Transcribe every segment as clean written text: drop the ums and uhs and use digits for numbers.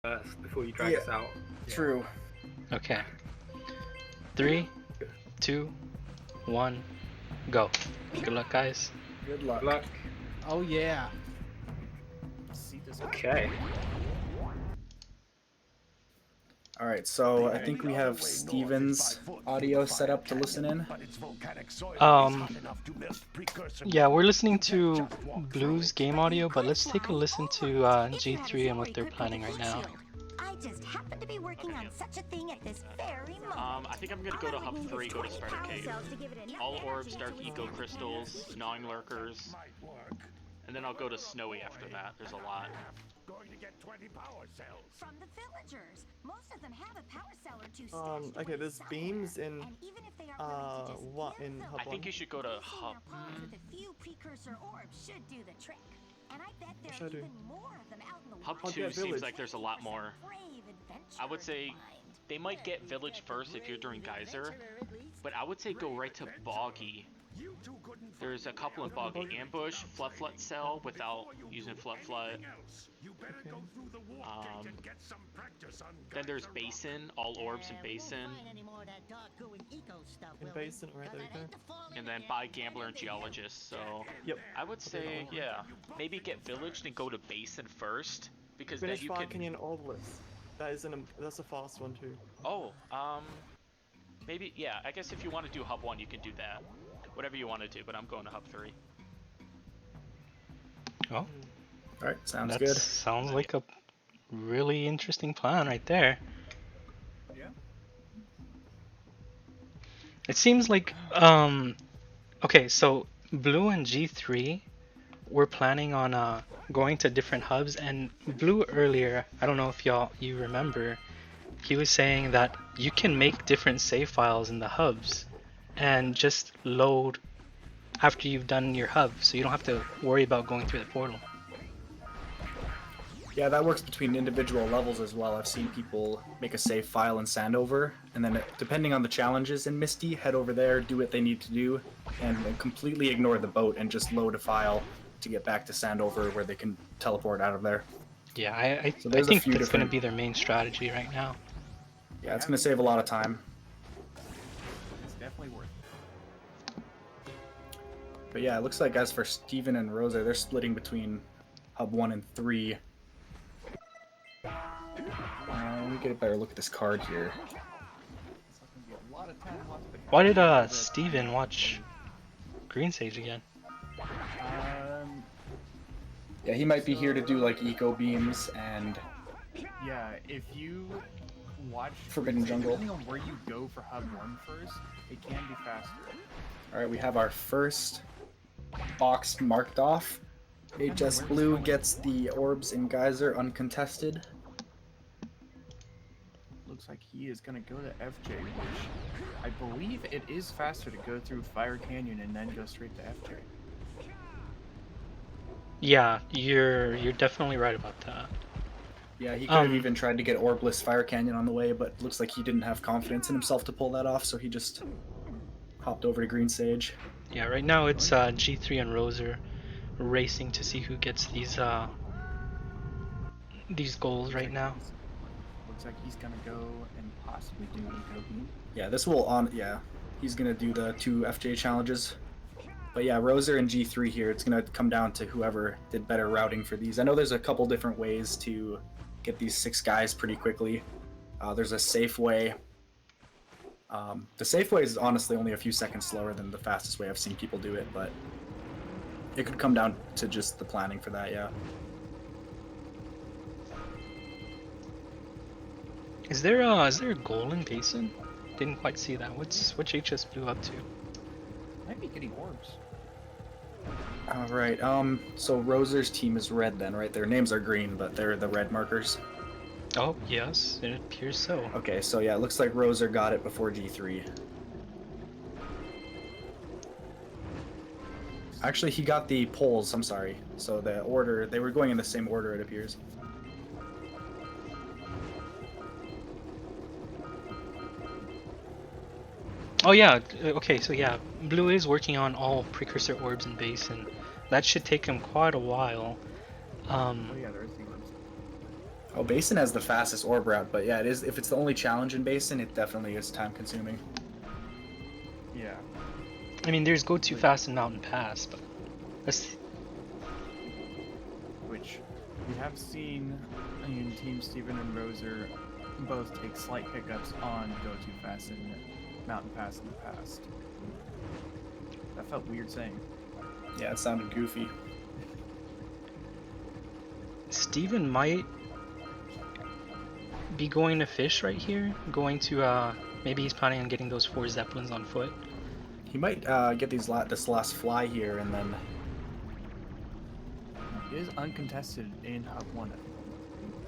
first before you drag us out. True. Okay. 3, 2, 1, go. Good luck, guys. Good luck. Good luck. Oh yeah. Okay. All right, so I think we have Steven's audio set up to listen in. Yeah, we're listening to Blue's game audio, but let's take a listen to G3 and what they're planning right now. I just happen to be working on such a thing at this very moment. I think I'm gonna go to Hub 3, go to Spider Cave. All orbs, dark eco crystals, gnawing lurkers. And then I'll go to Snowy after that. There's a lot. Going to get 20 power cells. From the villagers. Most of them have a power cell or two. Okay, there's beams in what in Hub 1? I think you should go to Hub. With a few precursor orbs should do the trick. And I bet there Should are do. even more of them out in the Hub wild. 2 seems Village. like there's a lot more. I would say they might get Village first if you're doing Geyser, but I would say go right to Boggy. There's a couple in Boggy. Ambush, Flood Cell without using Flood. Then there's Basin, all orbs in Basin. In Basin, right there you go. And then by Gambler and Geologist, so Yep. I would say, yeah, maybe get Village and go to Basin first, because Finish then you Fire can... Canyon Orbless. That's a fast one too. Oh, maybe, yeah, I guess if you want to do Hub 1, you can do that. Whatever you want to do, but I'm going to Hub 3. Oh, All right, sounds that good. sounds like a really interesting plan right there. Yeah. It seems like, okay, so Blue and G3 were planning on going to different hubs, and Blue earlier, I don't know if you remember, he was saying that you can make different save files in the hubs and just load after you've done your hub, so you don't have to worry about going through the portal. Yeah, that works between individual levels as well. I've seen people make a save file in Sandover, and then depending on the challenges in Misty, head over there, do what they need to do, and completely ignore the boat and just load a file to get back to Sandover where they can teleport out of there. Yeah, I So there's a think few that's going to different- be their main strategy right now. Yeah, it's going to save a lot of time. It's definitely worth it. But yeah, it looks like as for Steven and Rozer, they're splitting between Hub 1 and 3. Let me get a better look at this card here. It's not gonna be a lot of time left. But Why did Steven watch Green Sage again? Yeah, he might be here to do like eco beams and Yeah, if you watch Forbidden Jungle. depending on where you go for Hub 1 first, it can be faster. Alright, we have our first box marked off. HS Blue gets the orbs in Geyser uncontested. Looks like he is gonna go to FJ, which I believe it is faster to go through Fire Canyon and then go straight to FJ. Yeah, you're definitely right about that. Yeah, he could have even tried to get orbless Fire Canyon on the way, but looks like he didn't have confidence in himself to pull that off, so he just hopped over to Green Sage. Yeah, right now it's G3 and Rozer racing to see who gets these goals right now. Looks like he's gonna go and possibly do Eco Beam. Yeah, this will he's gonna do the 2 FJ challenges. But yeah, Rozer and G3 here, it's gonna come down to whoever did better routing for these. I know there's a couple different ways to get these 6 guys pretty quickly. There's a safe way. The safe way is honestly only a few seconds slower than the fastest way I've seen people do it, but it could come down to just the planning for that, yeah. Is there a goal in Basin? Didn't quite see that. What's HS Blue up to? Might be getting orbs. Alright, so Rozer's team is red then, right? Their names are green, but they're the red markers. Oh yes, it appears so. Okay, so yeah, it looks like Rozer got it before G3. Actually, he got the polls, I'm sorry. So the order, they were going in the same order, it appears. Oh yeah, okay, so yeah, Blue is working on all precursor orbs in Basin. That should take him quite a while. Oh yeah, there is the orbs. Oh, Basin has the fastest orb route, but yeah, it is. If it's the only challenge in Basin, it definitely is time consuming. Yeah. I mean, there's go too fast in Mountain Pass, but that's Which we have seen in Team Steven and Rozer both take slight hiccups on Go Too Fast and Mountain Pass in the past. That felt weird saying. Yeah, it sounded goofy. Steven might be going to fish right here. Going to maybe he's planning on getting those 4 zeppelins on foot. He might get this last fly here, and then It is uncontested in Hub 1 at the moment.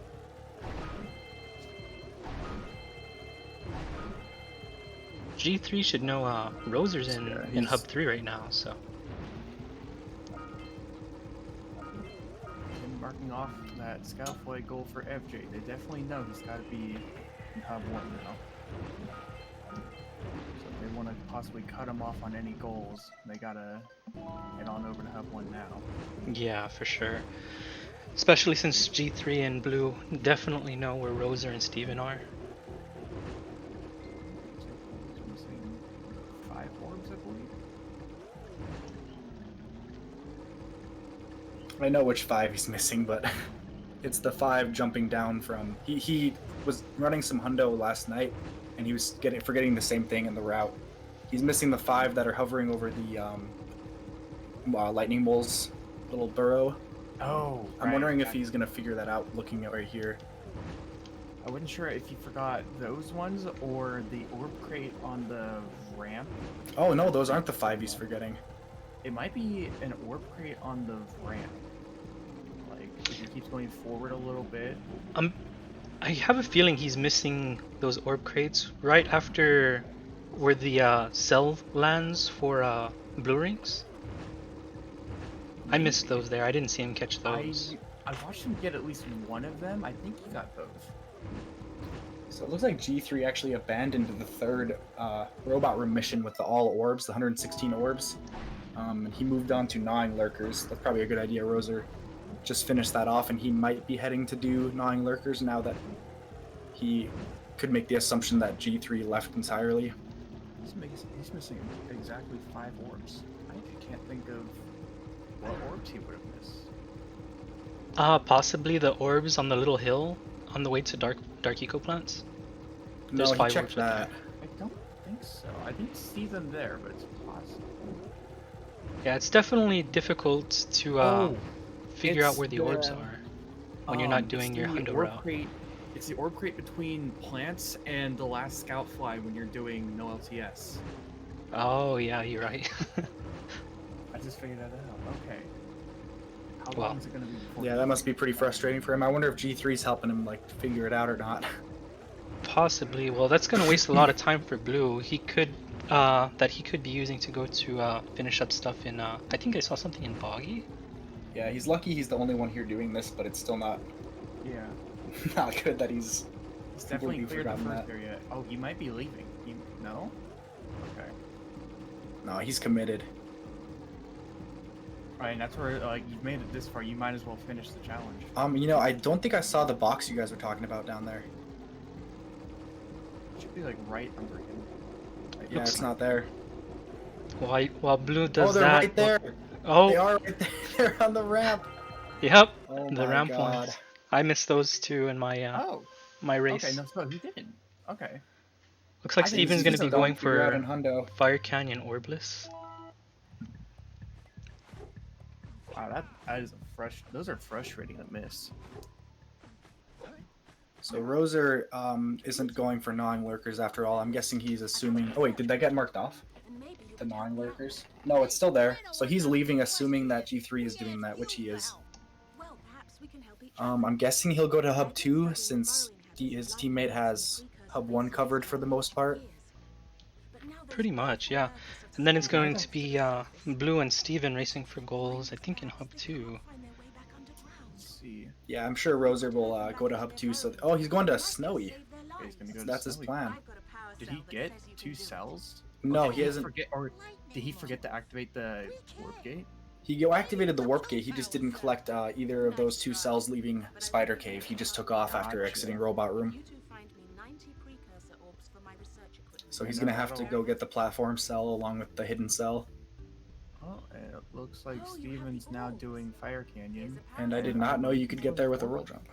G3 should know Rozer's in Hub 3 right now, so. And marking off that scout flight goal for FJ. They definitely know he's got to be in Hub 1 now. So if they want to possibly cut him off on any goals, they gotta head on over to Hub 1 now. Yeah, for sure. Especially since G3 and Blue definitely know where Rozer and Steven are. He's missing 5 orbs, I believe. I know which 5 he's missing, but it's the 5 jumping down from. He was running some hundo last night, and he was forgetting the same thing in the route. He's missing the 5 that are hovering over the lightning bolt's little burrow. Oh, I'm wondering if he's gonna figure that out looking at right here. I wasn't sure if he forgot those ones or the orb crate on the ramp. Oh no, those aren't the 5 he's forgetting. It might be an orb crate on the ramp. Like, if he keeps going forward a little bit. I have a feeling he's missing those orb crates right after where the cell lands for blue rings. I missed those there. I didn't see him catch those. I watched him get at least one of them. I think he got both. So it looks like G3 actually abandoned the 3rd robot room mission with the all orbs, the 116 orbs. And he moved on to gnawing lurkers. That's probably a good idea. Rozer just finished that off, and he might be heading to do gnawing lurkers now that he could make the assumption that G3 left entirely. He's missing exactly 5 orbs. I can't think of what orbs he would have missed. Possibly the orbs on the little hill on the way to Dark Eco Plants. No, he 5 checked orbs right that. I don't think so. I didn't see them there, but it's possible. Yeah, it's definitely difficult to figure out where the orbs the, are when you're not doing your hundo route. It's the orb crate between plants and the last scout fly when you're doing no LTS. Oh yeah, you're right. I just figured that out. Okay. How Wow. long is it gonna be before? Yeah, that must be pretty frustrating for him. I wonder if G3's helping him like figure it out or not. Possibly. Well, that's gonna waste a lot of time for Blue. He could he could be using to go to finish up stuff in I think I saw something in Boggy. Yeah, he's lucky he's the only one here doing this, but it's still not Yeah. not good that he's Definitely completely cleared the forgotten first that. area. Oh, he might be leaving. No? Okay. No, he's committed. Alright, and that's where, like, you've made it this far, you might as well finish the challenge. You know, I don't think I saw the box you guys were talking about down there. It should be, like, right under him. Yeah, it's not there. While Blue does Oh, they're that. right there. Oh. They are right there. They're on the ramp. Yep. Oh the my ramp God. ones. I missed those too in my my race. Okay, no, so he didn't. Okay. Looks like I think Steven's he's gonna just be done going figure out for in hundo. Fire Canyon Orbless. Wow, that is those are frustrating to miss. So Rozer isn't going for gnawing lurkers after all. I'm guessing he's assuming. Oh wait, did that get marked off? The gnawing lurkers? No, it's still there. So he's leaving, assuming that G3 is doing that, which he is. I'm guessing he'll go to Hub 2 since his teammate has Hub 1 covered for the most part. Pretty much, yeah. And then it's going to be Blue and Steven racing for goals, I think in Hub 2. Let's see. Yeah, I'm sure Rozer will go to Hub 2. So, oh, he's going to Snowy. Okay, he's gonna go So to that's his Snowy. plan. Did he get 2 cells? No, Or did he hasn't. Or did he forget to activate the orb gate? He activated the warp gate. He just didn't collect either of those 2 cells leaving Spider Cave. He just took off after exiting Robot Room. So he's gonna have to go get the platform cell along with the hidden cell. Oh, and it looks like Steven's now doing Fire Canyon. And I did not know you could get there with a roll jump.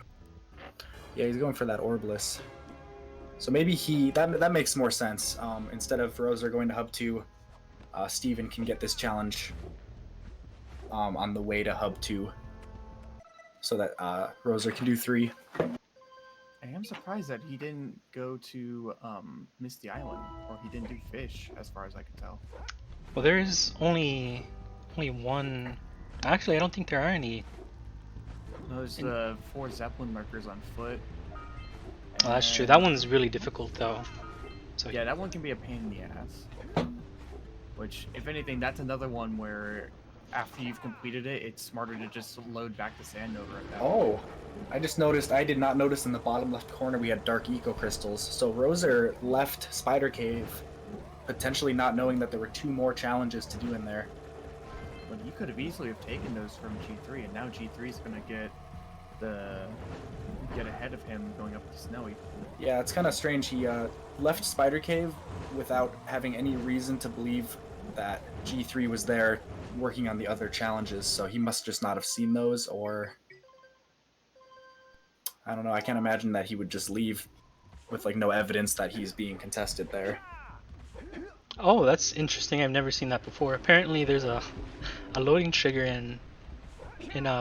Yeah, he's going for that Orbless. So maybe that makes more sense. Instead of Rozer going to Hub 2, Steven can get this challenge on the way to Hub 2. So that Rozer can do 3. I am surprised that he didn't go to Misty Island, or he didn't do Fish, as far as I can tell. Well, there is only one. Actually, I don't think there are any. No, there's the 4 Zeppelin markers on foot. Well, that's true. That one's really difficult, though. So yeah, that one can be a pain in the ass. Which, if anything, that's another one where after you've completed it, it's smarter to just load back the Sandover at that point. I just noticed, I did not notice in the bottom left corner we had dark eco crystals. So Rozer left Spider Cave, potentially not knowing that there were 2 more challenges to do in there. But you could have easily have taken those from G3, and now G3 is going to get ahead of him going up to Snowy. Yeah, it's kind of strange. He left Spider Cave without having any reason to believe that G3 was there working on the other challenges, so he must just not have seen those, or I don't know. I can't imagine that he would just leave with like no evidence that he's being contested there. Oh, that's interesting. I've never seen that before. Apparently, there's a loading trigger in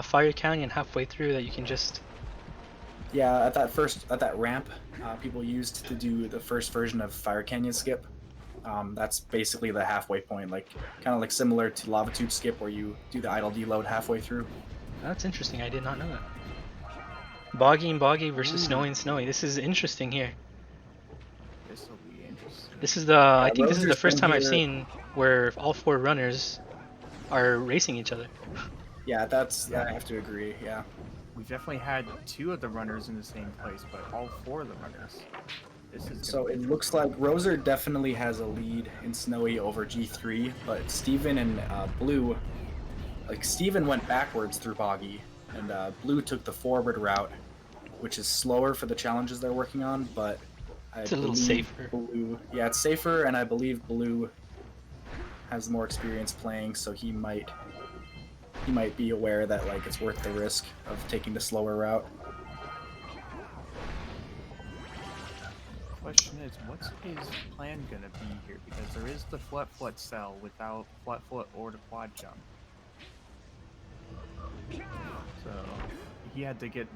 Fire Canyon halfway through that you can just. Yeah, at that ramp, people used to do the first version of Fire Canyon skip. That's basically the halfway point, like kind of like similar to Lava Tube skip, where you do the idle deload halfway through. That's interesting. I did not know that. Boggy and Boggy versus Snowy and Snowy. This is interesting here. This will be interesting. This is I think this is the first time I've seen where all 4 runners are racing each other. Yeah, I have to agree. Yeah. We've definitely had 2 of the runners in the same place, but all 4 of the runners. So it looks like Rozer definitely has a lead in Snowy over G3, but Steven and Blue, like Steven went backwards through Boggy, and Blue took the forward route, which is slower for the challenges they're working on, but it's a little safer. Yeah, it's safer, and I believe Blue has more experience playing, so he might be aware that like it's worth the risk of taking the slower route. Question is, what's his plan gonna be here? Because there is the flat cell without flat or the quad jump. So he had to get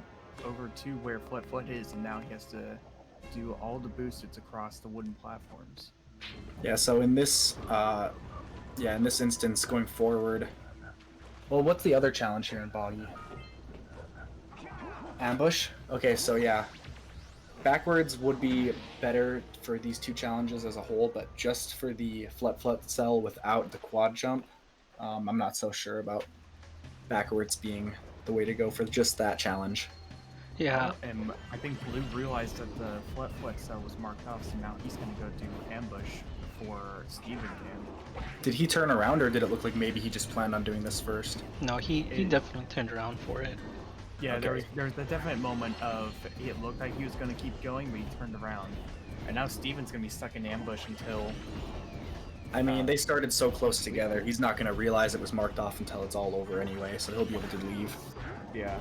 over to where flat is, and now he has to do all the boosters across the wooden platforms. Yeah. So in this, in this instance, going forward. Well, what's the other challenge here in Boggy? Ambush. Okay, so yeah. Backwards would be better for these 2 challenges as a whole, but just for the flat cell without the quad jump, I'm not so sure about backwards being the way to go for just that challenge. Yeah. And I think Blue realized that the flat cell was marked off, so now he's going to go do ambush before Steven can. Did he turn around, or did it look like maybe he just planned on doing this first? No, he definitely turned around for it. Yeah, okay. there was a definite moment of it looked like he was going to keep going, but he turned around. And now Steven's going to be stuck in ambush until... I mean, they started so close together, he's not going to realize it was marked off until it's all over anyway, so he'll be able to leave. Yeah.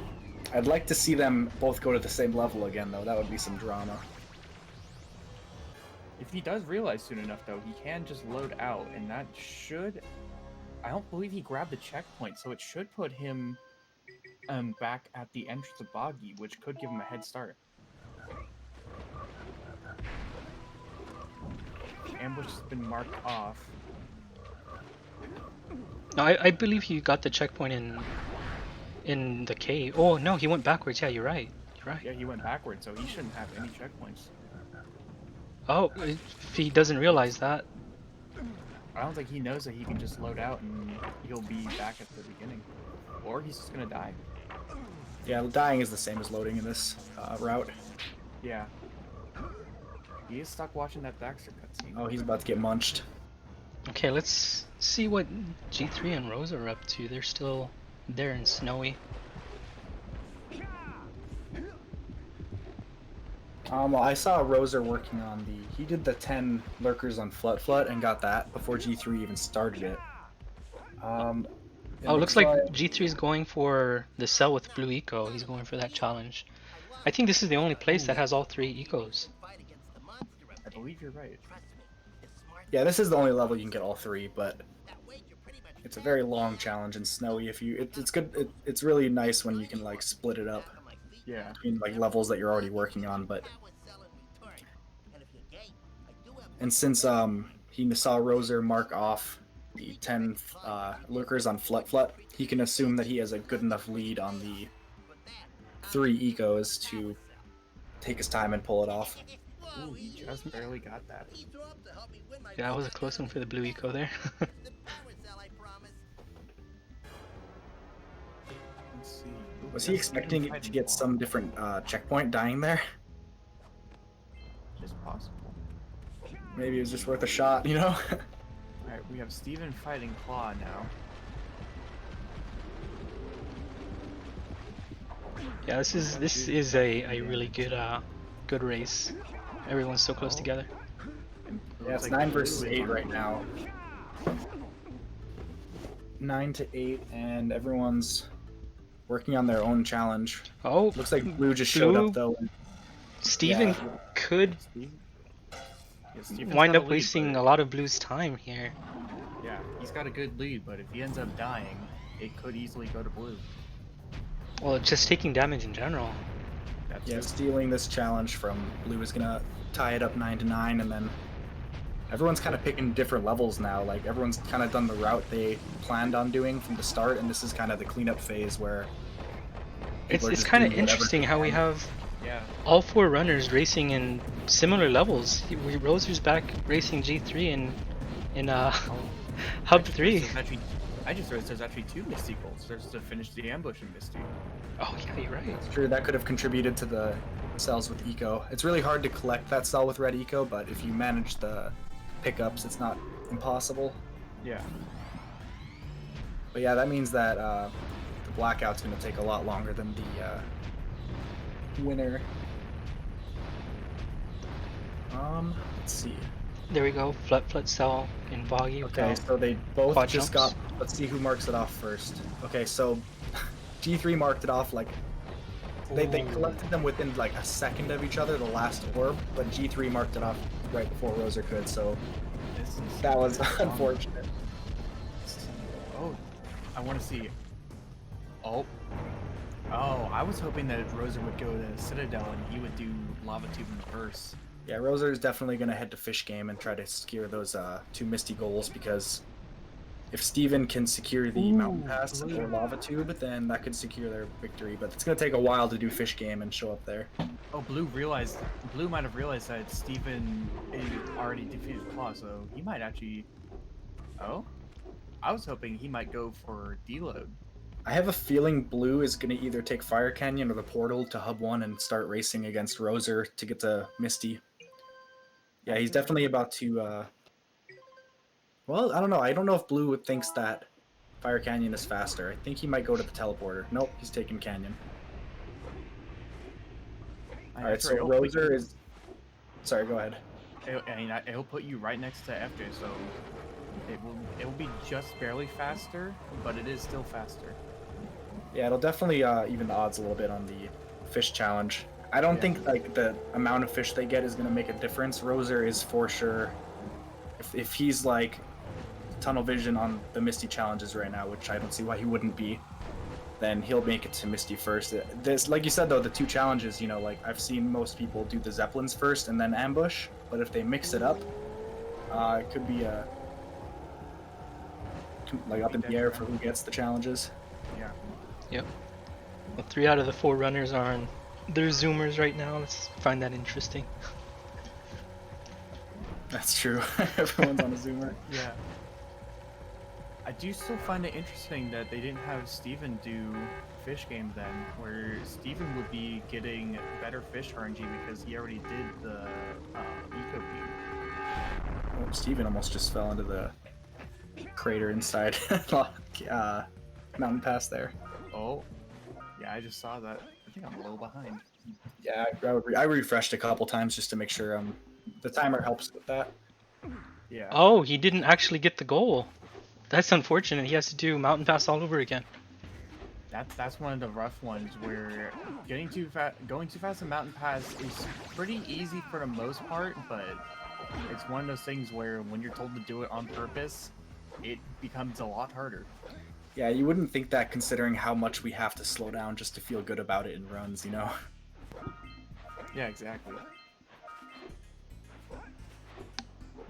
I'd like to see them both go to the same level again, though. That would be some drama. If he does realize soon enough, though, he can just load out, and that should... I don't believe he grabbed the checkpoint, so it should put him... back at the entrance of Boggy, which could give him a head start. Ambush has been marked off. No, I believe he got the checkpoint in the cave. Oh no, he went backwards. Yeah, you're right. You're right. Yeah, he went backwards, so he shouldn't have any checkpoints. Oh, if he doesn't realize that. I don't think he knows that he can just load out and he'll be back at the beginning. Or he's just gonna die. Yeah, dying is the same as loading in this route. Yeah. He is stuck watching that Daxter cutscene. Oh, he's about to get munched. Okay, let's see what G3 and Rozer are up to. They're still there in Snowy. Well, I saw Rozer working on he did the 10 lurkers on Flut and got that before G3 even started it. Oh, looks like G3 is going for the cell with blue eco. He's going for that challenge. I think this is the only place that has all 3 ecos. I believe you're right. Yeah, this is the only level you can get all 3, but it's a very long challenge in Snowy. It's good. It's really nice when you can like split it up. Yeah. In like levels that you're already working on, and since he saw Rozer mark off the 10 lurkers on Flut, he can assume that he has a good enough lead on the 3 ecos to take his time and pull it off. Ooh, he just barely got that. Yeah, that was a close one for the blue eco there. Let's see. Ooh, Was he expecting it to get some different checkpoint dying there? Just possible. Maybe it was just worth a shot, you know? Alright, we have Steven fighting Claw now. Yeah, this is a really good race. Everyone's so close together. Yeah, it's 9 versus 8 right now. 9 to 8, and everyone's working on their own challenge. Oh, looks like Blue just showed up though. Steven could wind up wasting a lot of Blue's time here. Yeah, he's got a good lead, but if he ends up dying, it could easily go to Blue. Well, just taking damage in general. Yeah, stealing this challenge from Blue is gonna tie it up 9 to 9, and then everyone's kind of picking different levels now. Like everyone's kind of done the route they planned on doing from the start, and this is kind of the cleanup phase where it's kind of interesting how we have all 4 runners racing in similar levels. Rozer's back racing G3 in Hub 3. I just realized there's actually 2 Misty goals. There's to finish the ambush in Misty. Oh yeah, you're right. It's true, that could have contributed to the cells with eco. It's really hard to collect that cell with red eco, but if you manage the pickups, it's not impossible. Yeah. But yeah, that means that the blackout's going to take a lot longer than the winner. Let's see. There we go. Flut cell in Boggy. Okay, so they both just jumps. got. Let's see who marks it off first. Okay, so G3 marked it off like they collected them within like a second of each other, the last orb, but G3 marked it off right before Rozer could. So that was unfortunate. Oh, I want to see. Oh, I was hoping that Rozer would go to Citadel and he would do Lava Tube in reverse. Yeah, Rozer is definitely going to head to Fish Game and try to secure those 2 Misty goals, because if Steven can secure the Mountain Pass or Lava Tube, then that could secure their victory. But it's going to take a while to do Fish Game and show up there. Oh, Blue might have realized that Steven already defeated Claw, so he might actually... Oh? I was hoping he might go for deload. I have a feeling Blue is going to either take Fire Canyon or the portal to Hub 1 and start racing against Rozer to get to Misty. Yeah, he's definitely about to... Well, I don't know. I don't know if Blue thinks that Fire Canyon is faster. I think he might go to the teleporter. Nope, he's taking Canyon. Alright, so Rozer is... Sorry, go ahead. It'll put you right next to FJ, so it will be just barely faster, but it is still faster. Yeah, it'll definitely even the odds a little bit on the fish challenge. I don't think like the amount of fish they get is going to make a difference. Rozer is for sure, if he's like tunnel vision on the Misty challenges right now, which I don't see why he wouldn't be, then he'll make it to Misty first. This, like you said though, the 2 challenges, you know, like I've seen most people do the Zeppelins first and then ambush, but if they mix it up, it could be like up in the air for who gets the challenges. Yeah. Yep. Well, 3 out of the 4 runners are on their zoomers right now. Let's find that interesting. That's true. Everyone's on a zoomer. Yeah. I do still find it interesting that they didn't have Steven do Fish Game then, where Steven would be getting better fish RNG because he already did the Eco Beam. Oh, Steven almost just fell into the crater inside Mountain Pass there. Oh, yeah, I just saw that. I think I'm a little behind. Yeah, I refreshed a couple times just to make sure the timer helps with that. Yeah. Oh, he didn't actually get the goal. That's unfortunate. He has to do Mountain Pass all over again. That's one of the rough ones where going too fast in Mountain Pass is pretty easy for the most part, but it's one of those things where when you're told to do it on purpose, it becomes a lot harder. Yeah, you wouldn't think that considering how much we have to slow down just to feel good about it in runs, you know? Yeah, exactly.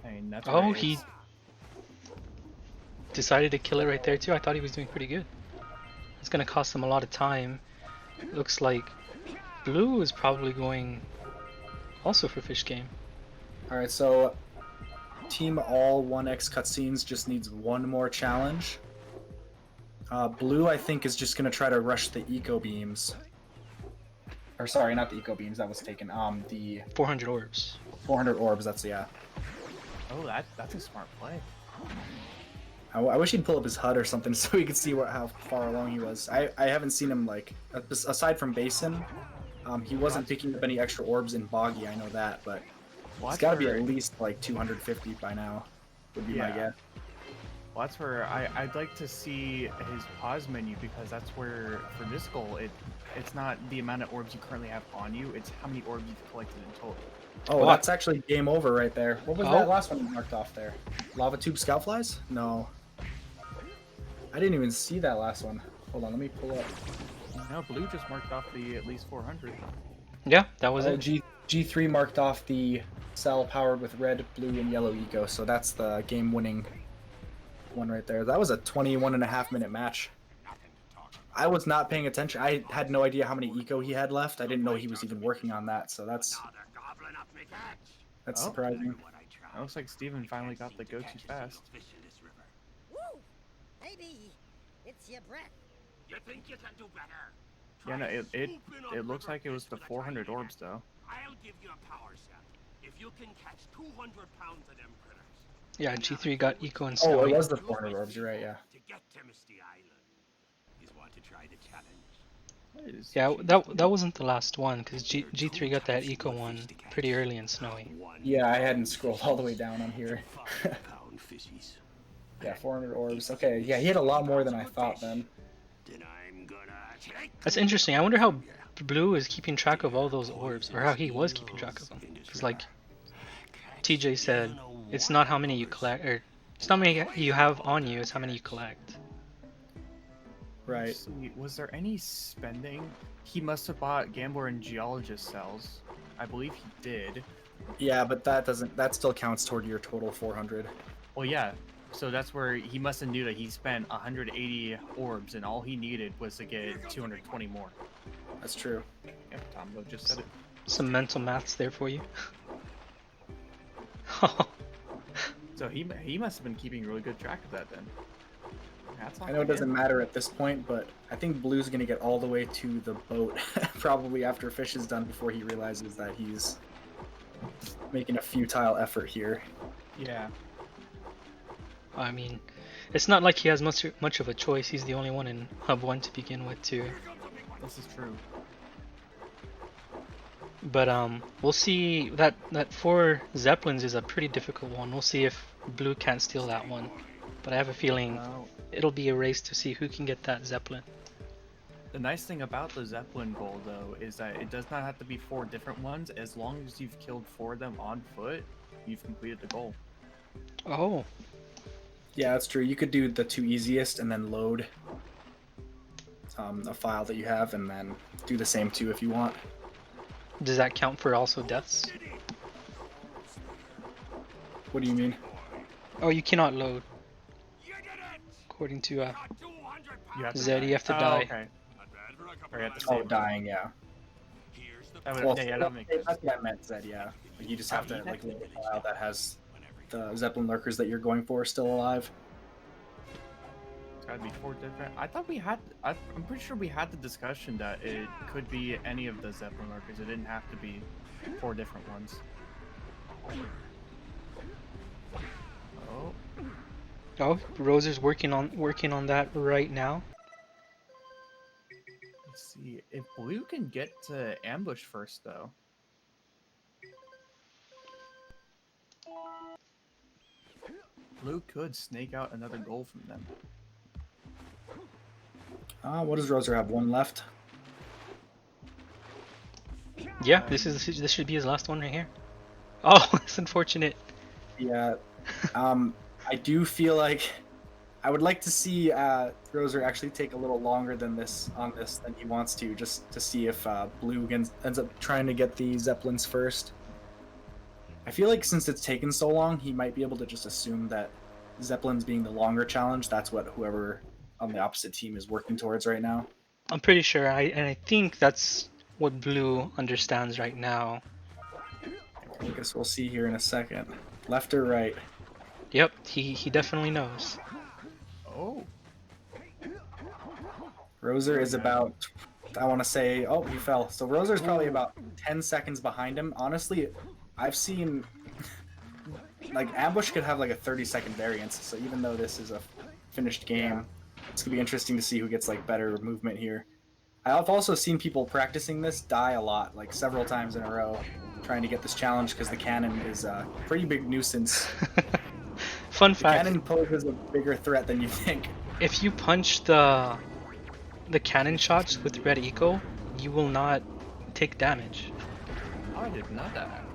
I mean, that's Oh, where he it's- decided to kill it right there too. I thought he was doing pretty good. It's gonna cost him a lot of time. Looks like Blue is probably going also for Fish Game. Alright, so Team All 1x Cutscenes just needs one more challenge. Blue, I think, is just going to try to rush the Eco Beams. Or sorry, not the Eco Beams, that was taken. The 400 orbs. 400 orbs, that's, yeah. Oh, that's a smart play. I wish he'd pull up his HUD or something so we could see how far along he was. I haven't seen him, like, aside from Basin, he wasn't picking up any extra orbs in Boggy, I know that, but he's got to be at least, like, 250 by now, would be my guess. Well, that's where I'd like to see his pause menu, because that's where, for this goal, it's not the amount of orbs you currently have on you, it's how many orbs you've collected in total. Oh, that's actually game over right there. What was that last one you marked off there? Lava Tube Scoutflies? No. I didn't even see that last one. Hold on, let me pull up. No, Blue just marked off the at least 400. Yeah, that was it. G3 marked off the cell powered with red, blue, and yellow eco, so that's the game-winning one right there. That was a 21.5-minute match. I was not paying attention. I had no idea how many eco he had left. I didn't know he was even working on that, so that's surprising. It looks like Steven finally got the go too fast. Woo! Maybe it's your breath. You think you can do better? Yeah, no, it looks like it was the 400 orbs though. I'll give you a power set if you can catch 200 pounds of them critters. Yeah, G3 got Eco and Oh, Snowy. it was the 400 orbs, you're right, yeah. To get to Misty Island. You want to try the challenge? Yeah, that wasn't the last one, because G3 got that Eco one pretty early in Snowy. Yeah, I hadn't scrolled all the way down on here. Yeah, 400 orbs. Okay, yeah, he had a lot more than I thought then. That's interesting. I wonder how Blue is keeping track of all those orbs, or how he was keeping track of them. Because, like TJ said, it's not how many you collect, or it's not how many you have on you, it's how many you collect. Right. Was there any spending? He must have bought Gambler and Geologist cells. I believe he did. Yeah, but that still counts toward your total 400. Well, yeah. So that's where he must have knew that he spent 180 orbs, and all he needed was to get 220 more. That's true. Yeah, Tombo just said it. Some mental maths there for you. So he must have been keeping really good track of that then. I know it doesn't matter at this point, but I think Blue's gonna get all the way to the boat probably after Fish is done before he realizes that he's making a futile effort here. Yeah. I mean, it's not like he has much of a choice. He's the only one in Hub 1 to begin with, too. This is true. But we'll see. That 4 Zeppelins is a pretty difficult one. We'll see if Blue can't steal that one. But I have a feeling it'll be a race to see who can get that Zeppelin. The nice thing about the Zeppelin goal, though, is that it does not have to be 4 different ones. As long as you've killed 4 of them on foot, you've completed the goal. Oh. Yeah, that's true. You could do the 2 easiest and then load a file that you have and then do the same 2 if you want. Does that count for also deaths? What do you mean? Oh, you cannot load. According to Zed, you have to die. Okay. Oh, dying, yeah. That Well, that makes sense. that's what I meant, Zed, yeah. Like, you just have to like load a file that has the Zeppelin lurkers that you're going for still alive. It's gotta be 4 different. I thought we had. I'm pretty sure we had the discussion that it could be any of the Zeppelin lurkers. It didn't have to be 4 different ones. Oh. Oh, Rozer's working on that right now. Let's see if blue can get to ambush first, though. Blue could snake out another goal from them. What does Rozer have? One left. Yeah, this should be his last one right here. Oh, that's unfortunate. Yeah. I do feel like I would like to see Rozer actually take a little longer than this than he wants to, just to see if Blue ends up trying to get the Zeppelins first. I feel like since it's taken so long, he might be able to just assume that Zeppelins being the longer challenge, that's what whoever on the opposite team is working towards right now. I'm pretty sure, I think that's what Blue understands right now. I guess we'll see here in a second. Left or right? Yep, he definitely knows. Oh. Rozer is about, I want to say, oh, he fell. So Rozer's probably about 10 seconds behind him. Honestly, I've seen, like, Ambush could have like a 30-second variance. So even though this is a finished game, it's going to be interesting to see who gets like better movement here. I've also seen people practicing this die a lot, like several times in a row, trying to get this challenge because the cannon is a pretty big nuisance. Fun The fact. cannon poses a bigger threat than you think. If you punch the cannon shots with red eco, you will not take damage. Oh, I did not that.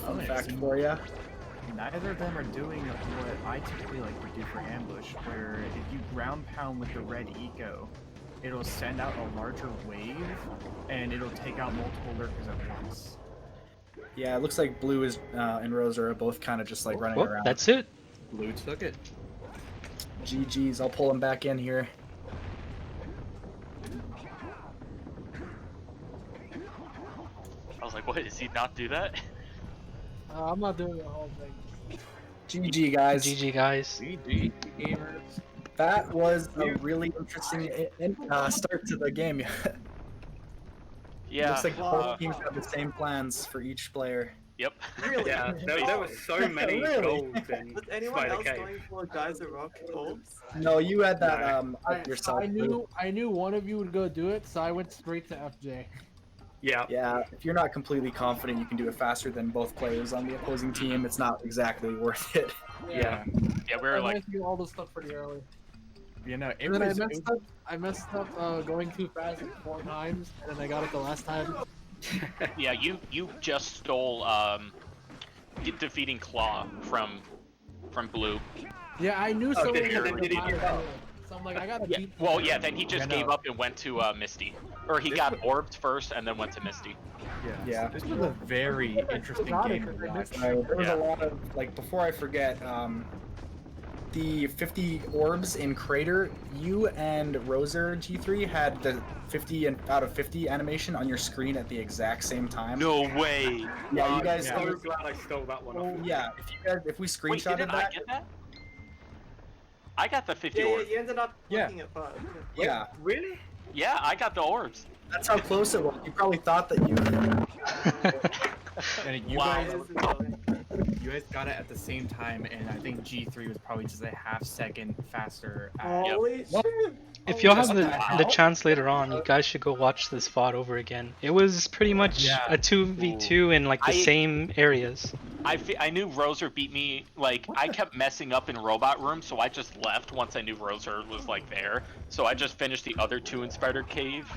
Fun fact for you. Neither of them are doing what I typically like to do for ambush, where if you ground pound with the red eco, it'll send out a larger wave, and it'll take out multiple lurkers at once. Yeah, it looks like Blue and Rozer are both kind of just like running around. That's it. Blue took it. GG's, I'll pull him back in here. I was like, what? Does he not do that? I'm not doing the whole thing. GG, guys. GG, guys. GG gamers. That was a really interesting start to the game. Yeah. Looks like both teams have the same plans for each player. Yep. Really? Yeah, there were so many Really? goals in Was anyone Spider else Cave. going for Geyser Rock Orbs? No, you had that up yourself. I knew one of you would go do it, so I went straight to FJ. Yeah. Yeah, if you're not completely confident you can do it faster than both players on the opposing team, it's not exactly worth it. Yeah. Yeah, we were I like, went through all this stuff pretty early. You know, it And then was. I messed up going too fast like 4 times, and then I got it the last time. yeah, you just stole defeating Claw from Blue. Yeah, I knew someone did he- was did he gonna give buy up? it. So I'm like, I gotta Yeah. beat. Well, yeah. Then he just Yeah, gave no. up and went to Misty, or he got orbed first and then went to Misty. Yeah. This was a very interesting Got it, game to because I watch. missed There was Yeah. a lot of, like, before I forget, the 50 orbs in Crater, you and Rozer G3 had the 50 and out of 50 animation on your screen at the exact same time. No way. Yeah, you guys. I'm so glad I stole that one off. Yeah, if we Wait, screenshotted didn't I that, get that? I got the 50 Yeah, orbs. you ended up Yeah. looking at 5. yeah, Really? Yeah, I got the orbs. that's how close it was. You probably thought that you. And you Wow. guys got it at the same time, and I think G3 was probably just a half second faster. Holy Well, shit! If y'all have Wow. the chance later on, you guys should go watch this VOD over again. It was pretty much Yeah. a 2v2 in like the I- same areas. I knew Rozer beat me. Like I kept messing up in robot room, so I just left once I knew Rozer was like there. So I just finished the other 2 in Spider Cave,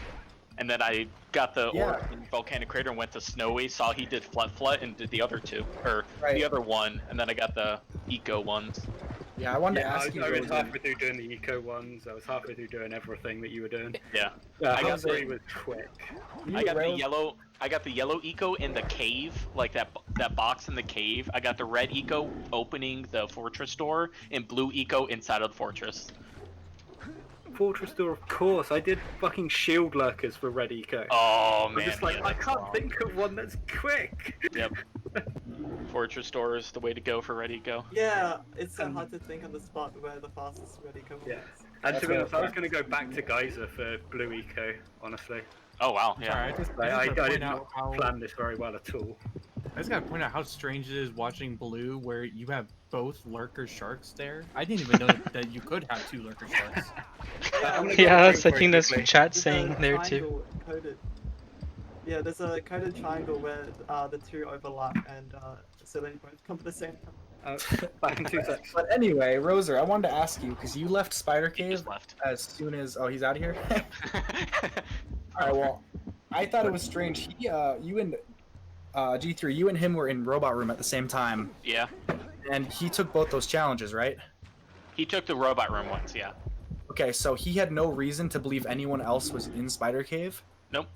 and then I got the orb in Volcanic Crater and went to Snowy. Saw he did Flut and did the other 2, or Right. the other one, and then I got the Eco ones. Yeah, I wanted to Yeah, ask you. I was Rozer, halfway through doing the eco ones. I was halfway through doing everything that you were doing. Yeah. I got got the- was quick. you I got the Rose- yellow. I got the yellow eco in the cave, like that box in the cave. I got the red eco opening the fortress door, and blue eco inside of the fortress. Fortress door, of course. I did fucking shield lurkers for red eco. Oh I'm man, just like, yeah, I that's can't wrong. think of one that's quick. Yep. Fortress door is the way to go for red eco. Yeah, it's so hard to think on the spot where the fastest ready comes. Yeah. And to That's be honest, fair. I was going to go back to Geyser for blue eco, honestly. Oh wow, yeah. Sorry, I just I want to point did out not how plan this very well at all. I just gotta point out how strange it is watching Blue, where you have both lurker sharks there. I didn't even know that you could have two lurker sharks. Yes, I think that's quickly. chat There's saying a there too. triangle coded. Yeah, there's a coded triangle where the two overlap, and so they both come at the same time. Back in 2 seconds. But anyway, Rozer, I wanted to ask you because you left Spider He Cave just left. as soon as he's out of here. All right, well, I thought it was strange. You and G3, you and him were in Robot Room at the same time, Yeah. and he took both those challenges, right? He took the robot room once, yeah. Okay, so he had no reason to believe anyone else was in Spider Cave. Nope.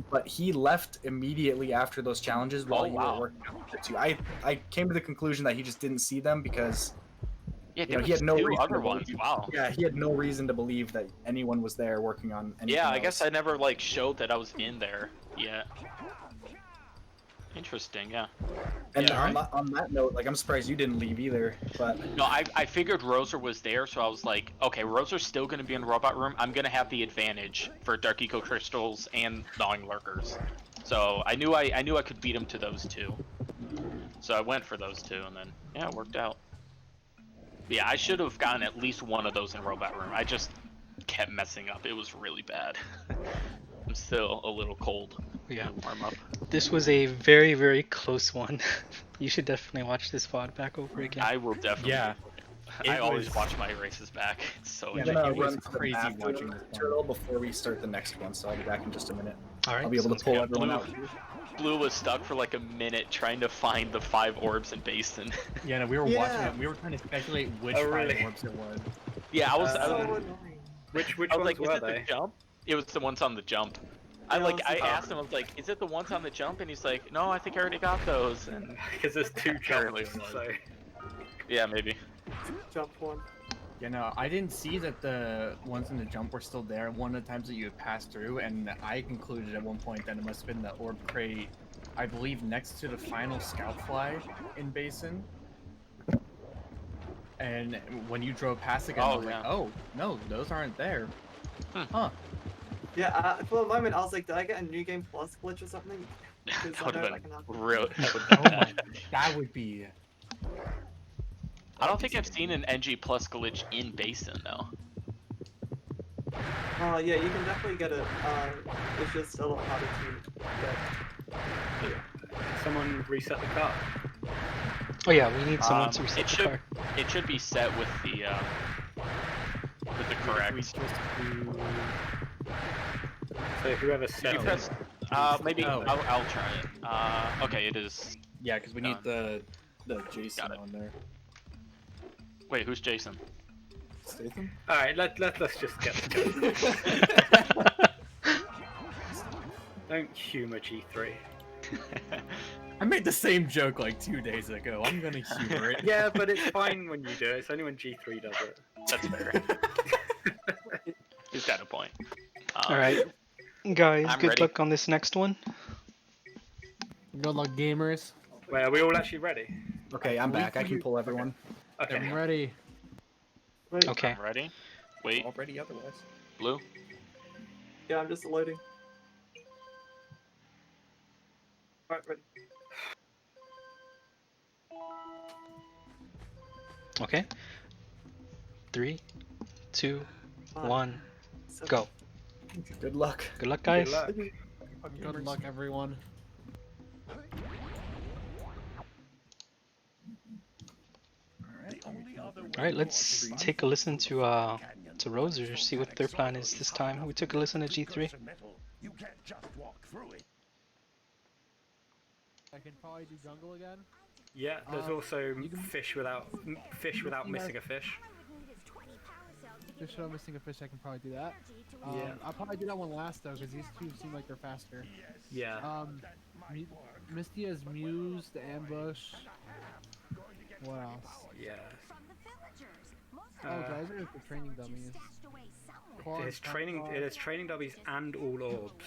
But he left immediately after those challenges while you were working on the two. I came to the conclusion that he just didn't see them because Yeah, you there know, he had no two reason other to ones. believe, Wow. Yeah, he had no reason to believe that anyone was there working on anything Yeah, I else. guess I never like showed that I was in there yet. Interesting, yeah. And Yeah, on that note, like I'm surprised you didn't leave either. But No, I figured Rozer was there, so I was like, okay, Rozer's still gonna be in the robot room. I'm gonna have the advantage for Dark Eco Crystals and Gnawing Lurkers. So I knew I could beat him to those two. So I went for those two, and then yeah, it worked out. Yeah, I should have gotten at least one of those in robot room. I just kept messing up. It was really bad. I'm still a little cold. Yeah. Warm up. This was a very, very close one. You should definitely watch this VOD back over again. I will definitely. Yeah. I It always was- watch my races back. It's so Yeah, I'm enjoyable. gonna it was run crazy after watching this one. Turtle before we start the next one, so I'll be back in just a minute. All right. I'll be able to sounds pull good. everyone Blue. out. Blue was stuck for like a minute trying to find the 5 orbs in Basin. Yeah, no, we were Yeah. watching it. We were trying to speculate which Oh, five really? orbs it was. Yeah, I was. So I was, annoying. Which I was ones like, is were it the they? jump? It was the ones on the jump. I Yeah, like. it was I the asked him. I was like, "Is it the ones on the jump?" And he's like, "No, I think I already got those." And Because there's 2 Apparently jumps, it was. so... yeah, maybe. Jump one. Yeah, no, I didn't see that the ones in the jump were still there one of the times that you had passed through, and I concluded at one point that it must have been the orb crate, I believe, next to the final scout fly in Basin. And when you drove past again, I Oh, was like, yeah. oh, no, those aren't there. Hmm. Huh. Yeah, for a moment I was like, did I get a new game plus glitch or something? Because That would I know have that been can happen. real. That would Oh my, that would be... I don't think I've seen an NG plus glitch in Basin though. Yeah, you can definitely get it. It's just a lot harder to get. Someone reset the car. Oh yeah, we need someone to It reset the should. car. It should be set with the correct. We just do... So whoever If set you it. press, maybe Oh. I'll try it. Okay, it is. Yeah, because we need the Jason Got it. on there. Wait, who's Jason? Statham? Alright, let's just get Don't humour G3. I made the same joke like 2 days ago. I'm gonna humor it. Yeah, but it's fine when you do it. It's only when G3 does it. That's fair. He's got a point. All right, guys. I'm Good ready. luck on this next one. Good luck, gamers. Wait, are we all actually ready? Okay, I'm back. I can pull everyone. Okay. I'm ready. Wait, Okay. I'm ready. Wait, Already otherwise. Blue. yeah, I'm just loading. Alright, ready. Okay. 3, 2, Five, 1, seven. go. Good luck. Good luck, guys. Good luck. Good luck, everyone. All right, let's take a listen to Rozer, see what their plan is this time. We took a listen to G3. I can probably do jungle again. Yeah, there's also you can- fish without missing a fish. Fish without missing a fish, I can probably do that. Yeah. I'll probably do that one last though, because these two seem like they're faster. Yeah. Misty has Muse, the ambush. What else? Yeah. Oh, guys, are the training dummies. It is training dummies and all orbs.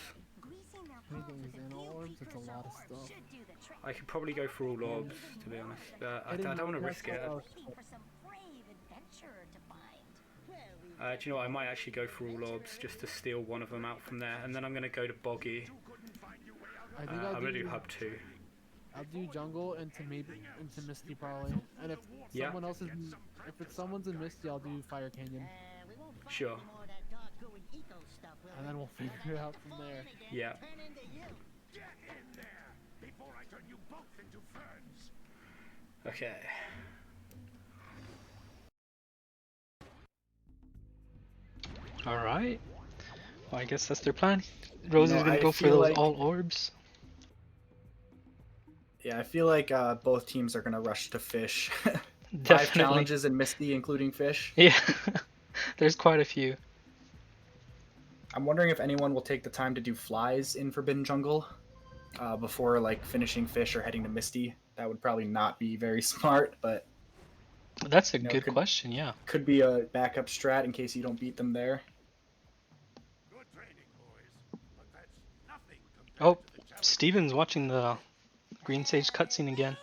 Training dummies and all orbs. It's a lot of stuff. I could probably go for all orbs, to be honest. I don't want to risk it. Do you know what? I might actually go for all orbs just to steal one of them out from there, and then I'm going to go to Boggy. I think I'm going to do Hub 2. I'll do jungle into Misty probably. And if Yeah. someone else is if it's someone's in Misty, I'll do Fire Canyon. Sure. And then we'll figure it out from there. Yeah. Okay. Alright. Well, I guess that's their plan. Rozer's gonna I go for feel those like- all orbs. Yeah, I feel like both teams are gonna rush to fish. 5 Definitely. challenges in Misty, including fish. Yeah. There's quite a few. I'm wondering if anyone will take the time to do flies in Forbidden Jungle before like finishing fish or heading to Misty. That would probably not be very smart, but That's a No, good could- question, yeah. could be a backup strat in case you don't beat them there. Oh, Steven's watching the Green Sage cutscene again.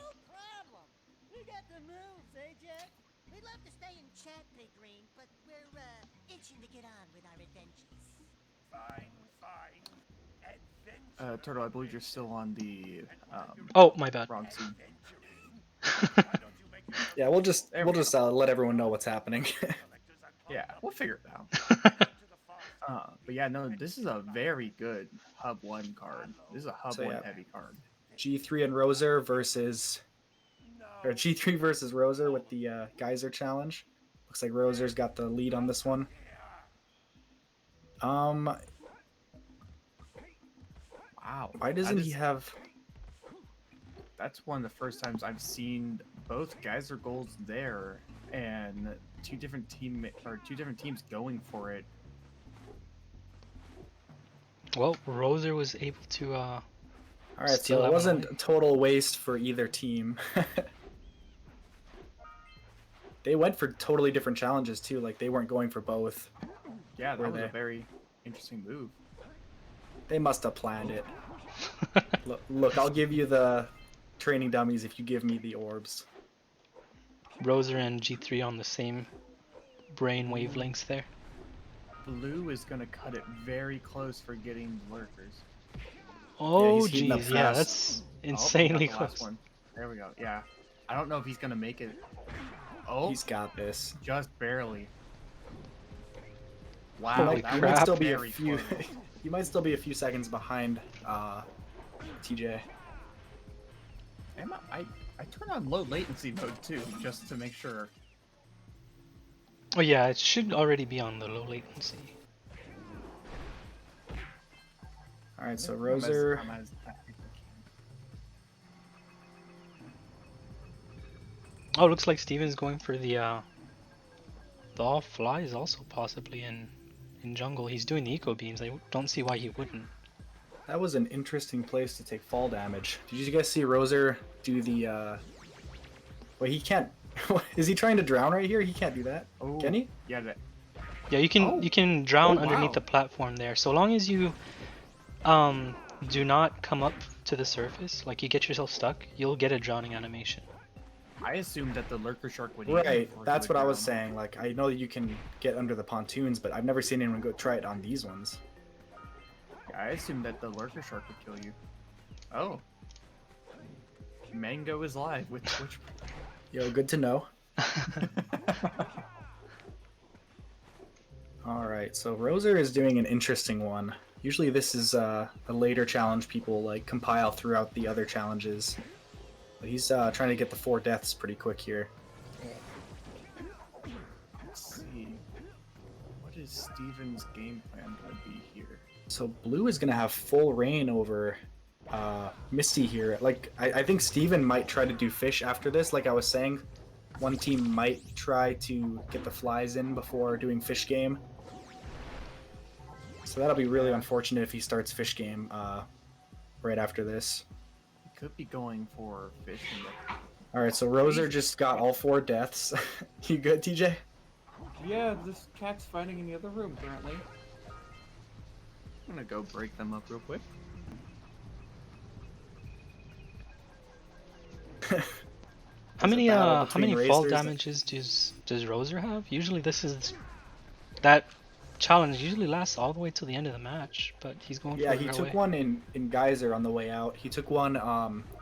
You got the moves, eh, Jack? We'd love to stay and chat, Big Green, but we're itching to get on with our adventures. Turtle, I believe you're still on the Oh, my bad. wrong scene. Yeah, we'll just There we let everyone know what's happening. Yeah, we'll figure it out. But yeah, no, this is a very good Hub 1 card. This is a Hub So, 1 yeah. heavy card. G3 and Rozer versus, or G3 versus Rozer with the Geyser challenge. Looks like Rozer's got the lead on this one. Wow. Why doesn't he have? That's one of the first times I've seen both Geyser goals there and two different teams going for it. Well, Rozer was able to All right, Steal so that it one wasn't away. a total waste for either team. They went for totally different challenges too. Like they weren't going for both. Yeah, that Were was a they? very interesting move. They must have planned it. Look, I'll give you the training dummies if you give me the orbs. Rozer and G3 on the same brain wavelengths there. Blue is gonna cut it very close for getting lurkers. Oh, he's heating up jeez, yeah, fast. that's Oh, we got insanely the last close. one. There we go. Yeah, I don't know if he's gonna make it. Oh, He's got this. just barely. You Wow, Holy might, that you crap. might was still be a very few. close. You might still be a few seconds behind TJ. I turned on low latency mode too, just to make sure. Oh yeah, it should already be on the low latency. All right, so I'm Rozer. as fast as I Oh, looks like Steven's going for the all flies also possibly in jungle. He's doing the eco beams. I don't see why he wouldn't. That was an interesting place to take fall damage. Did you guys see Rozer do the? Wait, he can't. Is he trying to drown right here? He can't do that. can. Can he? Yeah, that. Yeah, you can Oh. you can drown Oh, underneath wow. the platform there. So long as you do not come up to the surface, like you get yourself stuck, you'll get a drowning animation. I assumed that the lurker shark would. eat him Right. before he That's would what I was drown. saying. Like I know that you can get under the pontoons, but I've never seen anyone go try it on these ones. Yeah, I assumed that the lurker shark would kill you. Oh. Mango is live with Twitch. Yo, good to know. All right, so Rozer is doing an interesting one. Usually this is a later challenge people like compile throughout the other challenges. But he's trying to get the 4 deaths pretty quick here. Let's see. What is Steven's game plan going to be here? So Blue is going to have full reign over Misty here. Like I think Steven might try to do fish after this. Like I was saying, one team might try to get the flies in before doing fish game. So that'll be really unfortunate if he starts fish game right after this. He could be going for fish. All right, so Rozer just got all 4 deaths. You good, TJ? Yeah, this cat's fighting in the other room currently. I'm gonna go break them up real quick. How many battle how many between fall racers. damages does Rozer have? Usually this is that challenge usually lasts all the way till the end of the match, but he's going Yeah, for it he right took away. one in Geyser on the way out. He took one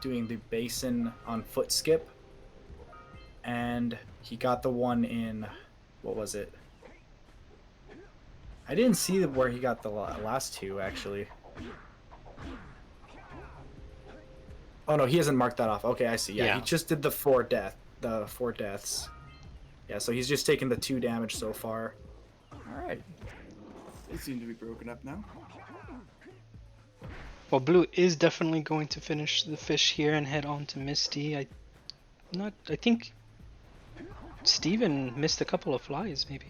doing the basin on foot skip, and he got the one in, what was it? I didn't see where he got the last two actually. Oh no, he hasn't marked that off. Okay, I see. Yeah, he just did the four deaths. Yeah, so he's just taken the 2 damage so far. Alright. They seem to be broken up now. Well, Blue is definitely going to finish the fish here and head on to Misty. I think Steven missed a couple of flies, maybe.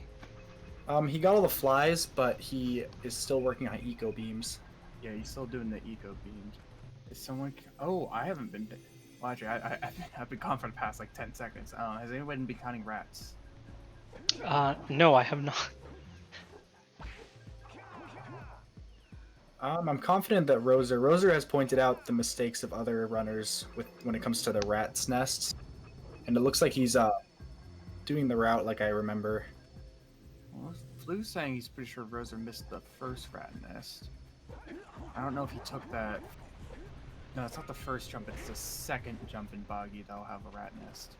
He got all the flies, but he is still working on eco beams. Yeah, he's still doing the eco beams. Is someone? Oh, I haven't been. Well, actually, I've been gone for the past like 10 seconds. Has anyone been counting rats? No, I have not. I'm confident that Rozer has pointed out the mistakes of other runners when it comes to the rat's nests, and it looks like he's doing the route like I remember. Well, Flu's saying he's pretty sure Rozer missed the first rat nest. I don't know if he took that. No, it's not the first jump, it's the second jump in Boggy that'll have a rat nest.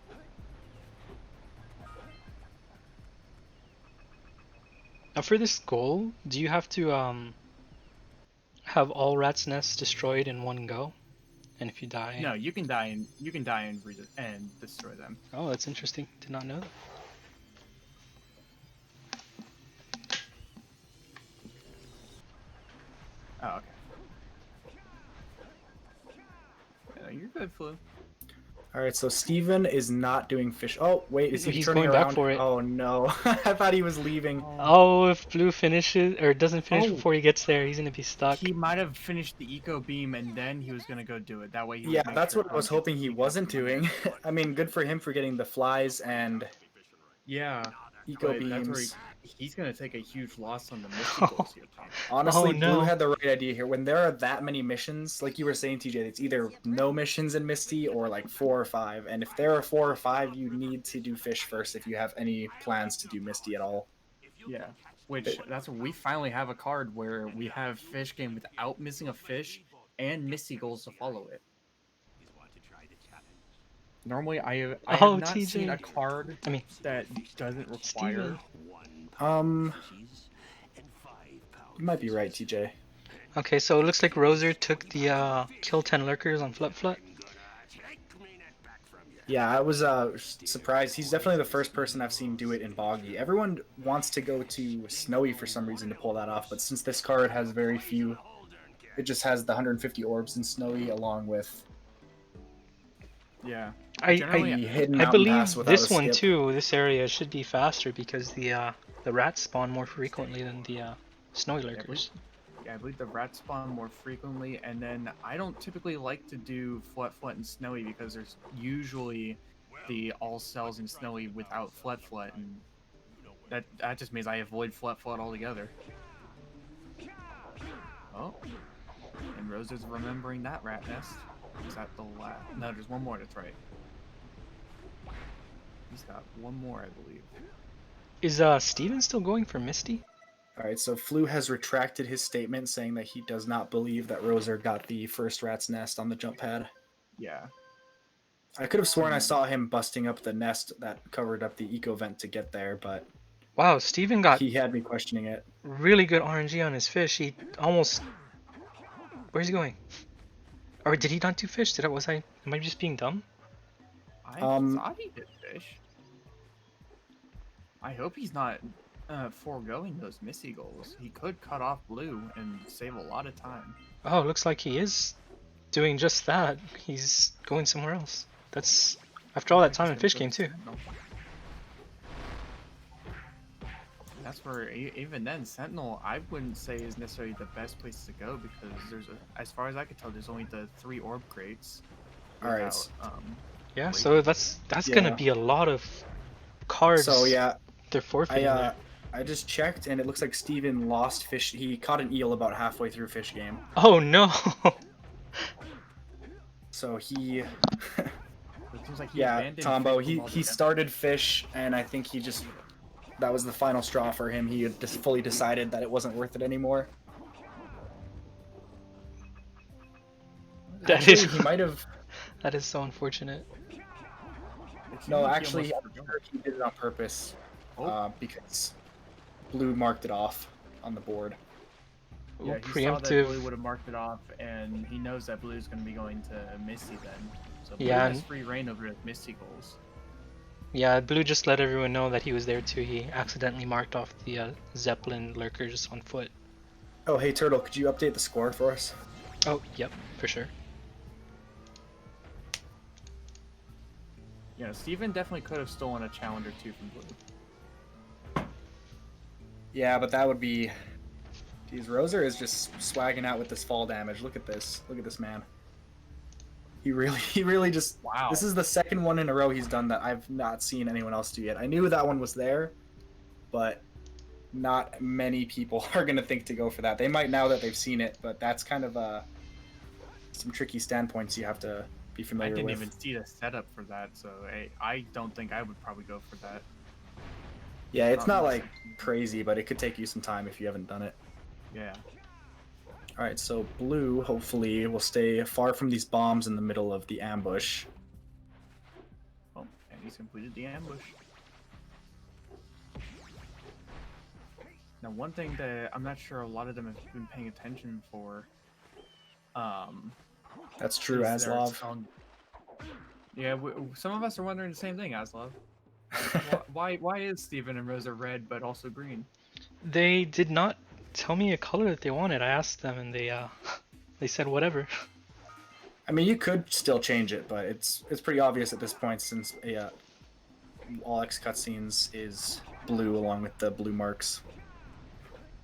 Now for this goal, do you have to have all rats' nests destroyed in one go? And if you die... No, you can die and destroy them. Oh, that's interesting. Did not know that. Oh, okay. Yeah, you're good, Flu. Alright, so Steven is not doing fish. Oh, wait, is he He's turning going around? back for it. Oh no, I thought he was leaving. Oh, if Blue finishes, or doesn't finish before he gets there, he's gonna be stuck. He might have finished the eco beam and then he was gonna go do it. That way he Yeah, would make that's sure what I was hoping he wasn't doing. I mean, good for him for getting the flies and yeah, eco but that's where beams. he's gonna take a huge loss on the mission goals here, Tom. Honestly, Oh, no. Blue had the right idea here. When there are that many missions, like you were saying, TJ, it's either no missions in Misty or like 4 or 5. And if there are 4 or 5, you need to do fish first if you have any plans to do Misty at all. Yeah, which that's where we finally have a card where we have fish game without missing a fish and Misty goals to follow it. Normally, I have not TJ. seen a card that doesn't require. You might be right, TJ. Okay, so it looks like Rozer took the kill 10 lurkers on Flut Flut. Yeah, I was surprised. He's definitely the first person I've seen do it in Boggy. Everyone wants to go to Snowy for some reason to pull that off, but since this card has very few, it just has the 150 orbs in Snowy along with... Yeah. I believe this one skip. too, this area should be faster because the rats spawn more frequently than the snowy lurkers. Yeah, I believe the rats spawn more frequently, and then I don't typically like to do Flut and Snowy because there's usually the all cells in Snowy without Flut, and that just means I avoid Flut altogether. Oh, and Rozer's remembering that rat nest. Is that the last? No, there's one more, that's right. He's got one more, I believe. Is Steven still going for Misty? Alright, so Flu has retracted his statement saying that he does not believe that Rozer got the first rat's nest on the jump pad. Yeah. I could have sworn I saw him busting up the nest that covered up the eco vent to get there, but... Wow, Steven got... He had me questioning it. Really good RNG on his fish. He almost... Where's he going? Or did he not do fish? Am I just being dumb? I thought he did fish. I hope he's not foregoing those Misty goals. He could cut off Blue and save a lot of time. Oh, it looks like he is doing just that. He's going somewhere else. That's after all that time in fish game too. That's where even then Sentinel I wouldn't say is necessarily the best place to go because as far as I could tell, there's only the 3 orb crates. Alright. Yeah, so that's gonna be a lot of cards. So yeah, they're forfeiting. I just checked and it looks like Steven lost fish. He caught an eel about halfway through fish game. Oh no. So he It seems like he yeah, abandoned Tombo, fish he altogether. started fish and I think he just that was the final straw for him. He had just fully decided that it wasn't worth it anymore. That Actually, is he might have. that is so unfortunate. It seemed No, like he actually, almost I'm forgot. sure he did it on purpose Oh. because blue marked it off on the board. Yeah, Ooh, he saw that Blue preemptive. would have marked it off, and he knows that Blue's going to be going to Misty then. So Blue Yeah, has and- free reign over the Misty goals. Yeah, Blue just let everyone know that he was there too. He accidentally marked off the Zeppelin lurkers on foot. Oh, hey Turtle, could you update the score for us? Oh, yep, for sure. Yeah, Steven definitely could have stolen a challenge or two from Blue. Yeah, but that would be. Geez, Rozer is just swagging out with this fall damage. Look at this. Look at this man. He really just. Wow. This is the second one in a row he's done that I've not seen anyone else do yet. I knew that one was there, but not many people are gonna think to go for that. They might now that they've seen it, but that's kind of some tricky standpoints you have to be I familiar didn't with. even see the setup for that, so I don't think I would probably go for that. Yeah, it's not like Not- crazy, but it could take you some time if you haven't done it. Yeah. All right, so blue hopefully will stay far from these bombs in the middle of the ambush. Oh, and he's completed the ambush. Now, one thing that I'm not sure a lot of them have been paying attention for, That's true, is their Aslov. song- Yeah, some of us are wondering the same thing, Aslov. Why is Steven and Rosa red but also green? They did not tell me a color that they wanted. I asked them and they they said whatever. I mean, you could still change it, but it's pretty obvious at this point since all X cutscenes is blue along with the blue marks.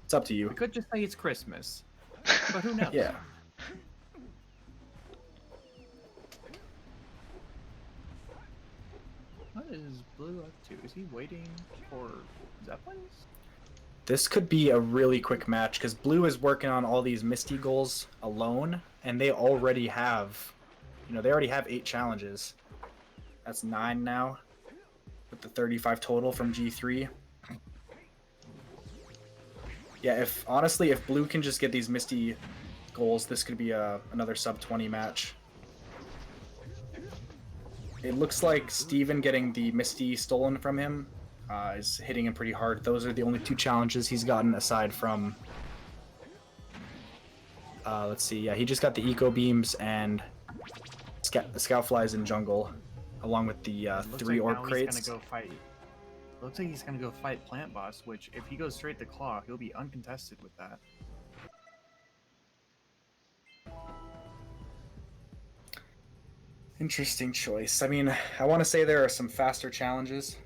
It's up to you. We could just say it's Christmas, but who knows? Yeah. What is Blue up to? Is he waiting for Zeppelins? This could be a really quick match because blue is working on all these Misty goals alone, and they already have, they already have 8 challenges. That's 9 now, with the 35 total from G3. Yeah, honestly, if blue can just get these Misty goals, this could be another sub 20 match. It looks like Steven getting the Misty stolen from him is hitting him pretty hard. Those are the only 2 challenges he's gotten aside from... let's see, yeah, he just got the Eco Beams and Scout Flies in Jungle, along with the 3 like Orb now Crates. He's gonna go fight. Looks like he's gonna go fight Plant Boss, which if he goes straight to Claw, he'll be uncontested with that. Interesting choice. I mean, I want to say there are some faster challenges,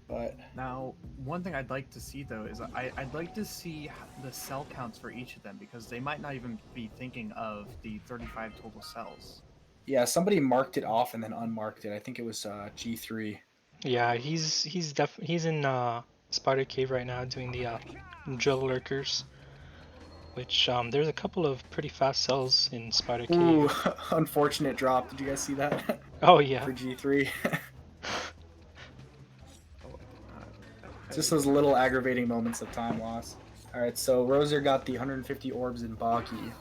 but... Now, one thing I'd like to see though is I'd like to see the cell counts for each of them because they might not even be thinking of the 35 total cells. Yeah, somebody marked it off and then unmarked it. I think it was G3. Yeah, he's in Spider Cave right now doing the drill lurkers. Which there's a couple of pretty fast cells in Spider Cave. Ooh, unfortunate drop. Did you guys see that? Oh yeah. For G3. Just those little aggravating moments of time loss. Alright, so Rozer got the 150 orbs in Baki.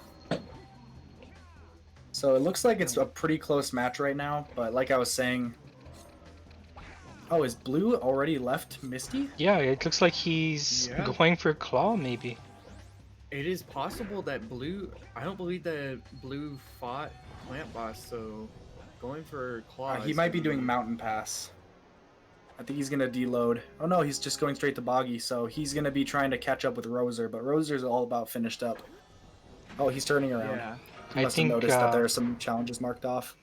So it looks like it's a pretty close match right now, but like I was saying... Oh, is Blue already left Misty? Yeah, it looks like he's going for Claw, maybe. It is possible that Blue... I don't believe that Blue fought Plant Boss, so going for Claw... He might be doing Mountain Pass. I think he's going to deload. Oh no, he's just going straight to Boggy, so he's going to be trying to catch up with Rozer, but Rozer's all about finished up. Oh, he's turning around. Yeah. He must have noticed that there are some challenges marked off.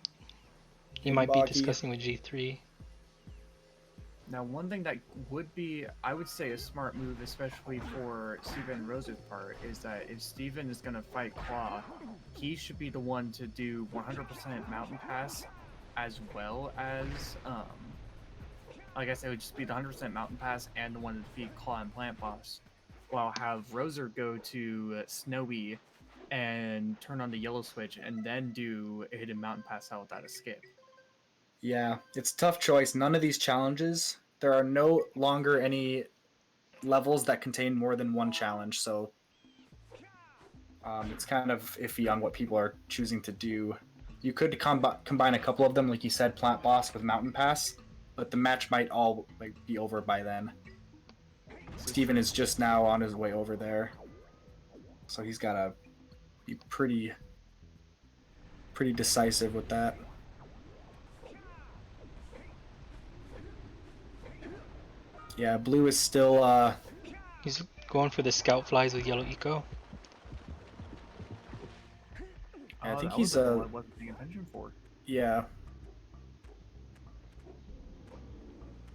He might be discussing with G3. Now, one thing that would be, I would say, a smart move, especially for Steven and Rozer's part, is that if Steven is going to fight Claw, he should be the one to do 100% Mountain Pass, as well as, like I said, it would just be the 100% Mountain Pass and the one to defeat Claw and Plant Boss, while have Rozer go to Snowy and turn on the yellow switch, and then do a hidden Mountain Pass out without a skip. Yeah, it's a tough choice. None of these challenges there are no longer any levels that contain more than one challenge, so it's kind of iffy on what people are choosing to do. You could combine a couple of them, like you said, Plant Boss with Mountain Pass, but the match might all be over by then. Steven is just now on his way over there, so he's got to be pretty decisive with that. Yeah, blue is still He's going for the scout flies with yellow eco. I think that he's was the one I wasn't paying attention for. yeah.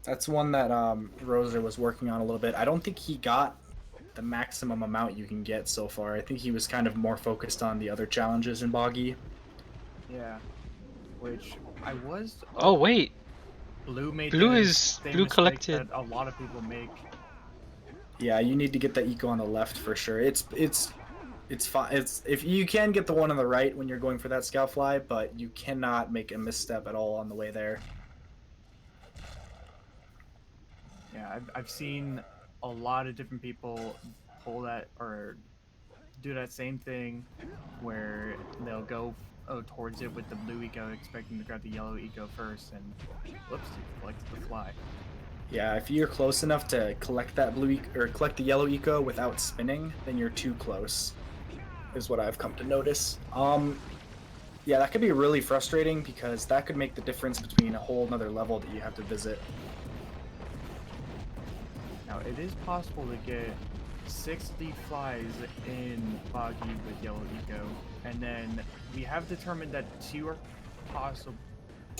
That's one that Rozer was working on a little bit. I don't think he got the maximum amount you can get so far. I think he was kind of more focused on the other challenges in Boggy. Yeah, which I was. Oh wait, Blue made blue the is same blue mistake collected. that a lot of people make. Yeah, you need to get the eco on the left for sure. It's fine. It's if you can get the one on the right when you're going for that scout fly, but you cannot make a misstep at all on the way there. Yeah, I've seen a lot of different people pull that or do that same thing where they'll go towards it with the blue eco, expecting to grab the yellow eco first, and whoops, it collected the fly. Yeah, if you're close enough to collect that blue or collect the yellow eco without spinning, then you're too close, is what I've come to notice. Yeah, that could be really frustrating because that could make the difference between a whole nother level that you have to visit. Now, it is possible to get 60 flies in Boggy with yellow eco, and then we have determined that 2 are possible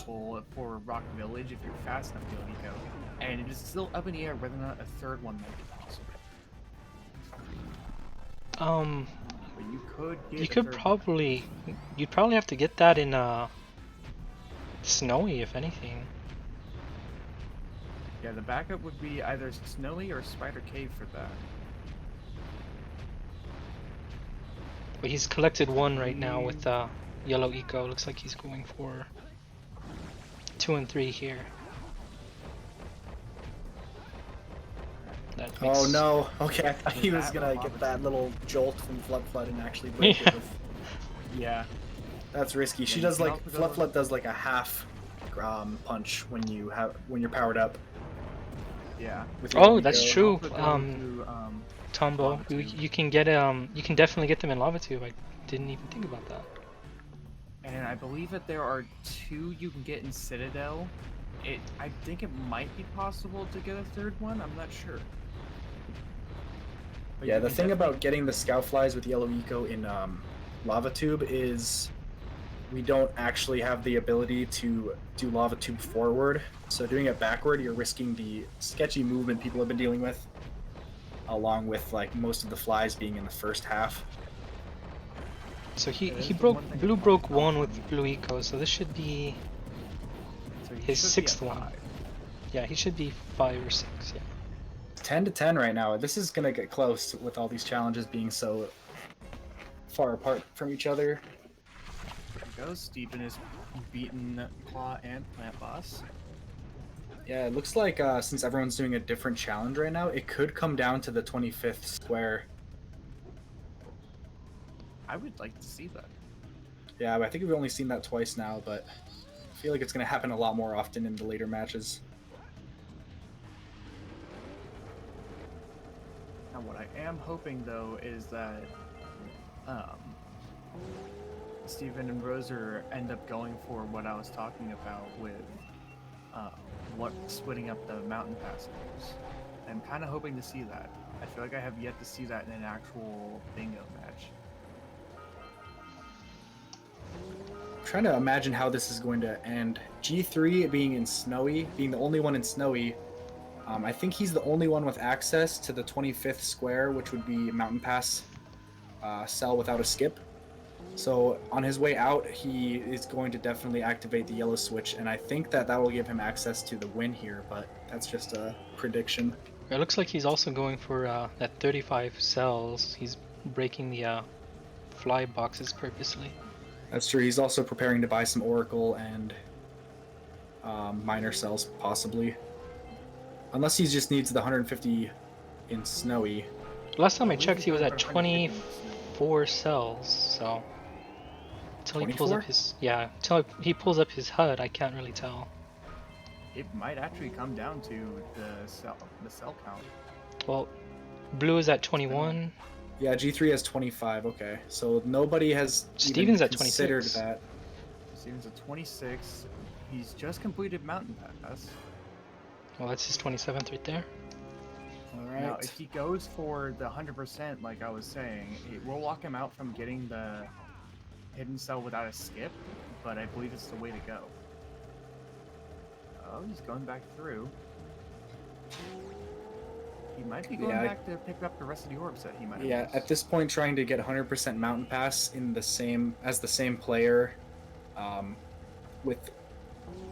for Rock Village if you're fast enough to yellow eco, and it is still up in the air whether or not a 3rd one might be possible. But you could get You'd probably have to get that in Snowy, if anything. Yeah, the backup would be either Snowy or Spider Cave for that. But he's collected 1 right now with yellow eco. Looks like he's going for 2 and 3 here. Oh no! Okay, I thought he was gonna get that little jolt from Flood and actually break it. Yeah. That's risky. She does like Flood does like a half punch when you're powered up. Yeah. Oh, that's true. Tombo, you can get you can definitely get them in Lava Tube. I didn't even think about that. And I believe that there are 2 you can get in Citadel. I think it might be possible to get a 3rd one. I'm not sure. But yeah, the thing about getting the scout flies with yellow eco in Lava Tube is we don't actually have the ability to do Lava Tube forward. So doing it backward, you're risking the sketchy movement people have been dealing with, along with like most of the flies being in the first half. So blue broke 1 with blue eco, so this should be his 6th one. Yeah, he should be 5 or 6. Yeah. 10 to 10 right now. This is gonna get close with all these challenges being so far apart from each other. There goes. Steven is beaten Claw and Plant Boss. Yeah, it looks like since everyone's doing a different challenge right now, it could come down to the 25th square. I would like to see that. Yeah, but I think we've only seen that twice now, but I feel like it's going to happen a lot more often in the later matches. Now, what I am hoping, though, is that Steven and Rozer end up going for what I was talking about with splitting up the mountain passages. I'm kind of hoping to see that. I feel like I have yet to see that in an actual bingo match. I'm trying to imagine how this is going to end. G3 being in Snowy, being the only one in Snowy, I think he's the only one with access to the 25th square, which would be Mountain Pass cell without a skip. So on his way out, he is going to definitely activate the yellow switch, and I think that will give him access to the win here, but that's just a prediction. It looks like he's also going for that 35 cells. He's breaking the fly boxes purposely. That's true. He's also preparing to buy some Oracle and minor cells, possibly. Unless he just needs the 150 in Snowy. Last time I believe checked, he's he was going at for 150. 24 cells. So until he pulls 24? up his until he pulls up his HUD, I can't really tell. It might actually come down to the cell count. Well, blue is at 21. Yeah, G3 has 25. Okay, so nobody has Steven's even at considered 26. that. Steven's at 26. He's just completed Mountain Pass. Well, that's his 27th right there. All Now, right. if he goes for the 100%, like I was saying, it will lock him out from getting the hidden cell without a skip, but I believe it's the way to go. Oh, he's going back through. He might be going back to pick up the rest of the orbs that he might have missed. At this point, trying to get 100% Mountain Pass in the same player, with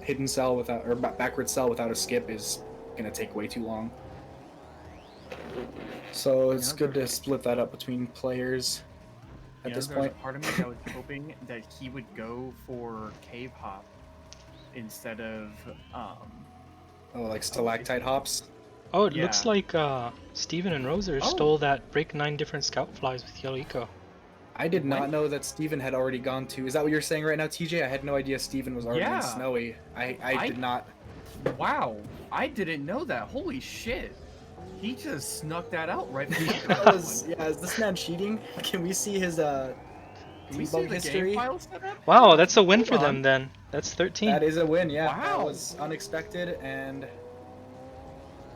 hidden cell without or backward cell without a skip is gonna take way too long. So it's good to split that up between players at this point. There's a part of me that was hoping that he would go for cave hop instead of like stalactite hops. Oh, it looks like Steven and Rozer stole that break 9 different scout flies with Yellow Eco. I did not know that Steven had already gone to. Is that what you're saying right now, TJ? I had no idea Steven was already in Snowy. I did not. Wow, I didn't know that. Holy shit. He just snuck that out right before That was, is this man cheating? Can we see his debug history? Wow, that's a win for them then. That's 13. That is a win, yeah. Wow. That was unexpected, and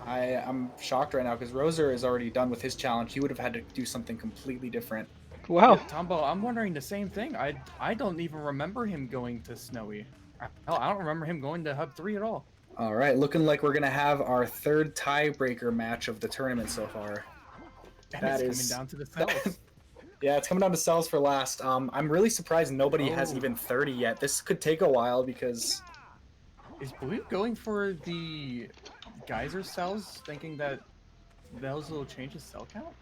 I'm shocked right now because Rozer is already done with his challenge. He would have had to do something completely different. Wow. Yeah, Tombo, I'm wondering the same thing. I don't even remember him going to Snowy. I don't remember him going to Hub 3 at all. All right, looking like we're gonna have our third tiebreaker match of the tournament so far. And it's coming down to the cells. Yeah, it's coming down to cells for last. I'm really surprised nobody has even 30 yet. This could take a while because... Is Blue going for the geyser cells, thinking that those will change his cell count?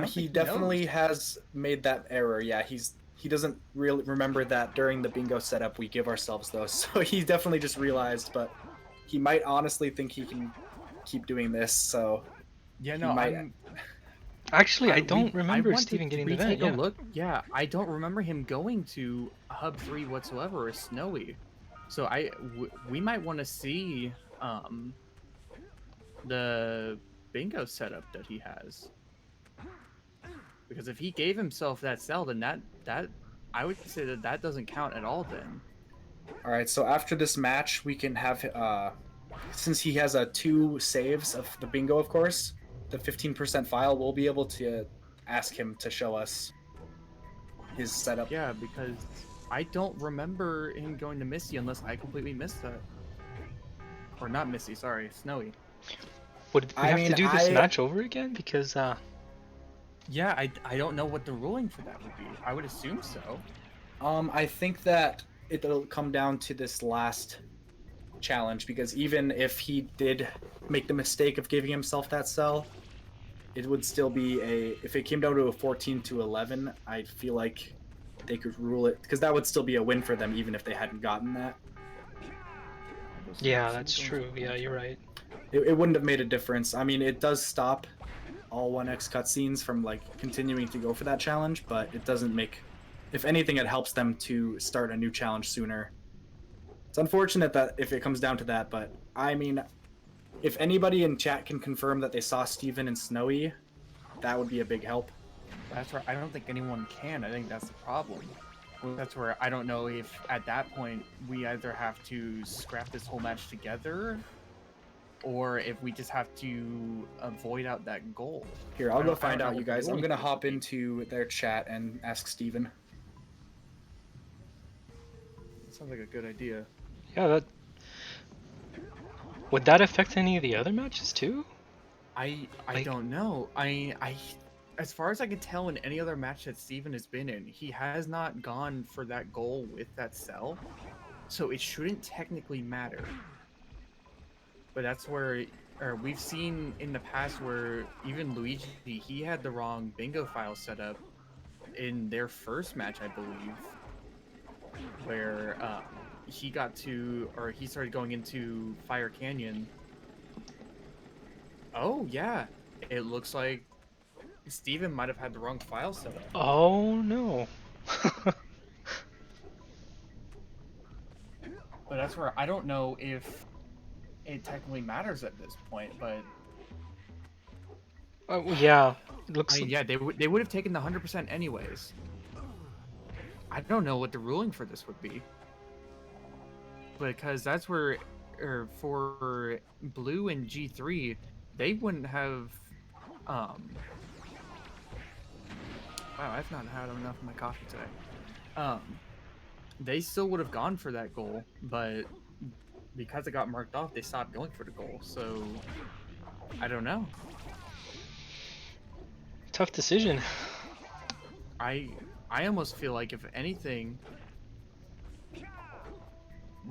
He definitely has made that error. Yeah, he doesn't really remember that during the bingo setup we give ourselves those. So he definitely just realized, but he might honestly think he can keep doing this. So yeah, no, Actually, I don't remember Steven getting the event. Take a look. Yeah, I don't remember him going to Hub 3 whatsoever or Snowy. So we might want to see the bingo setup that he has. Because if he gave himself that cell, then that I would say that doesn't count at all then. All right, so after this match, we can have since he has 2 saves of the bingo, of course, the 15% file, we'll be able to ask him to show us his setup. Yeah, because I don't remember him going to Misty unless I completely missed that. Or not Misty, sorry, Snowy. Would we have to do this match over again? Because yeah, I don't know what the ruling for that would be. I would assume so. I think that it'll come down to this last challenge, because even if he did make the mistake of giving himself that cell, it would still be if it came down to a 14-11, I feel like they could rule it, because that would still be a win for them even if they hadn't gotten that. Yeah, that's true. Yeah, you're right. It wouldn't have made a difference. I mean, it does stop all 1x cutscenes from continuing to go for that challenge, but it doesn't make, if anything, it helps them to start a new challenge sooner. It's unfortunate that if it comes down to that, but I mean, if anybody in chat can confirm that they saw Steven and Snowy, that would be a big help. That's where I don't think anyone can. I think that's the problem. That's where I don't know if at that point we either have to scrap this whole match together, or if we just have to avoid out that goal. Here, I'll go find out, you guys. I'm gonna hop into their chat and ask Steven. That sounds like a good idea. Yeah, would that affect any of the other matches too? I don't know. I as far as I can tell, in any other match that Steven has been in, he has not gone for that goal with that cell, so it shouldn't technically matter. But that's where, or we've seen in the past where even Luigi, he had the wrong bingo file set up in their first match, I believe, where he got to, or he started going into Fire Canyon Oh yeah, it looks like Steven might have had the wrong file set up. Oh no. But that's where I don't know if it technically matters at this point, but Yeah, it looks. I mean, yeah, they would have taken the 100% anyways. I don't know what the ruling for this would be, because that's where, for Blue and G3, they wouldn't have. Wow, I've not had enough of my coffee today. They still would have gone for that goal, but because it got marked off, they stopped going for the goal. So I don't know. Tough decision. I almost feel like if anything,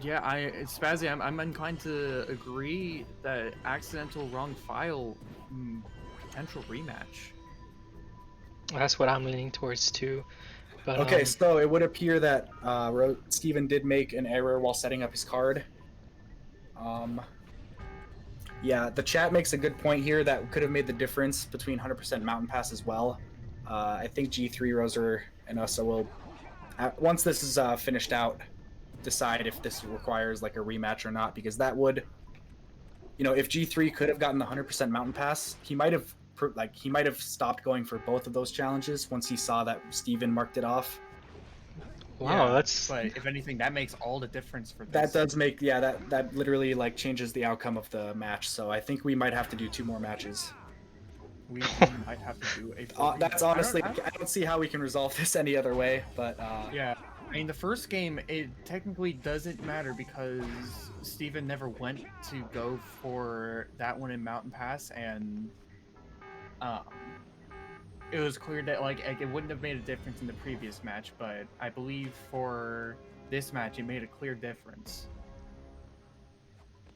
yeah, Spazzy, I'm inclined to agree that accidental wrong file, potential rematch. That's what I'm leaning towards too. But, Okay, so it would appear that Steven did make an error while setting up his card. Yeah, the chat makes a good point here that could have made the difference between 100% Mountain Pass as well. I think G3, Rozer, and Usa will, once this is finished out, decide if this requires like a rematch or not, because that would, if G3 could have gotten the 100% Mountain Pass, he might have stopped going for both of those challenges once he saw that Steven marked it off. Wow, Yeah, that's. But if anything, that makes all the difference for this. That does make, yeah, that literally like changes the outcome of the match. So I think we might have to do 2 more matches. We might have to do a. That's honestly, I don't see how we can resolve this any other way. But yeah, I mean the first game it technically doesn't matter because Steven never went to go for that one in Mountain Pass, and it was clear that like it wouldn't have made a difference in the previous match, but I believe for this match it made a clear difference.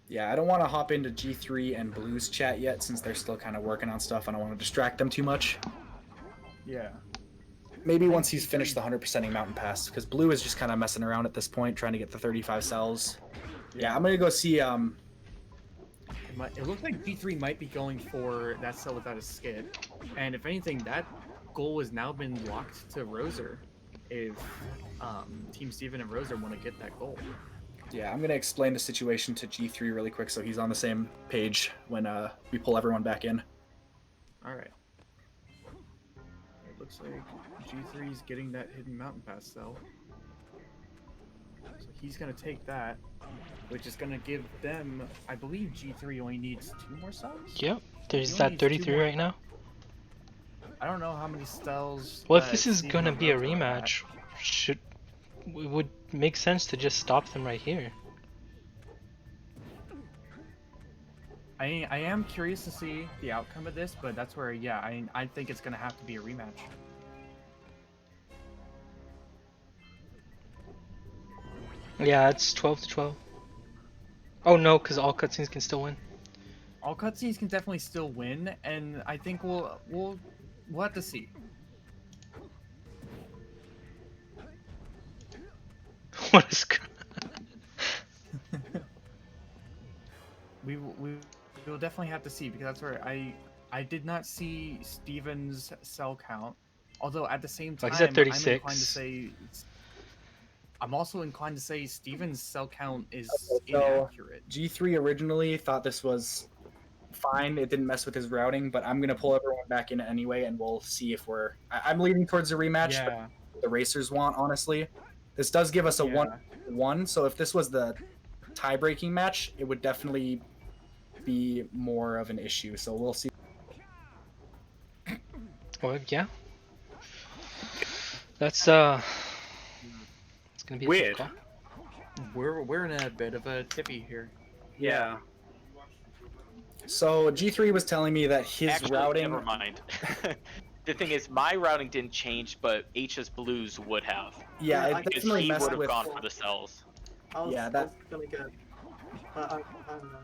Yeah, I don't want to hop into G3 and Blue's chat yet since they're still kind of working on stuff. I don't want to distract them too much. Yeah. Maybe once he's finished the 100%ing Mountain Pass, because Blue is just kind of messing around at this point, trying to get the 35 cells. Yeah, I'm gonna go see. It looks like G3 might be going for that cell without a skid, and if anything, that goal has now been locked to Rozer. If Team Steven and Rozer want to get that goal. Yeah, I'm going to explain the situation to G3 really quick so he's on the same page when we pull everyone back in. Alright. It looks like G3 is getting that hidden Mountain Pass cell. So he's going to take that, which is going to give them, I believe G3 only needs 2 more cells? Yep, there's that 33 right now. I don't know how many cells... Well, if this is going to be a rematch, it would make sense to just stop them right here. I am curious to see the outcome of this, but that's where, yeah, I think it's going to have to be a rematch. Yeah, it's 12-12. Oh no, because all cutscenes can still win. All cutscenes can definitely still win, and I think we'll have to see. What is? We will definitely have to see, because that's where I did not see Steven's cell count. Although at the same time, he's at 36. I'm also inclined to say Steven's cell count is Okay, so inaccurate. G3 originally thought this was fine. It didn't mess with his routing, but I'm going to pull everyone back in anyway, and we'll see if I'm leaning towards a rematch, Yeah. but the racers want, honestly. This does give us a 1-1, so if this was the tie-breaking match, it would definitely be more of an issue, so we'll see. Well, yeah. That's it's gonna be weird. A We're in a bit of a tippy here. Yeah. So G3 was telling me that his Actually, routing. never mind. The thing is, my routing didn't change, but H's Blues would have. Yeah, it Because definitely he messed would have with. gone for the cells. Yeah, I was gonna get. I don't know.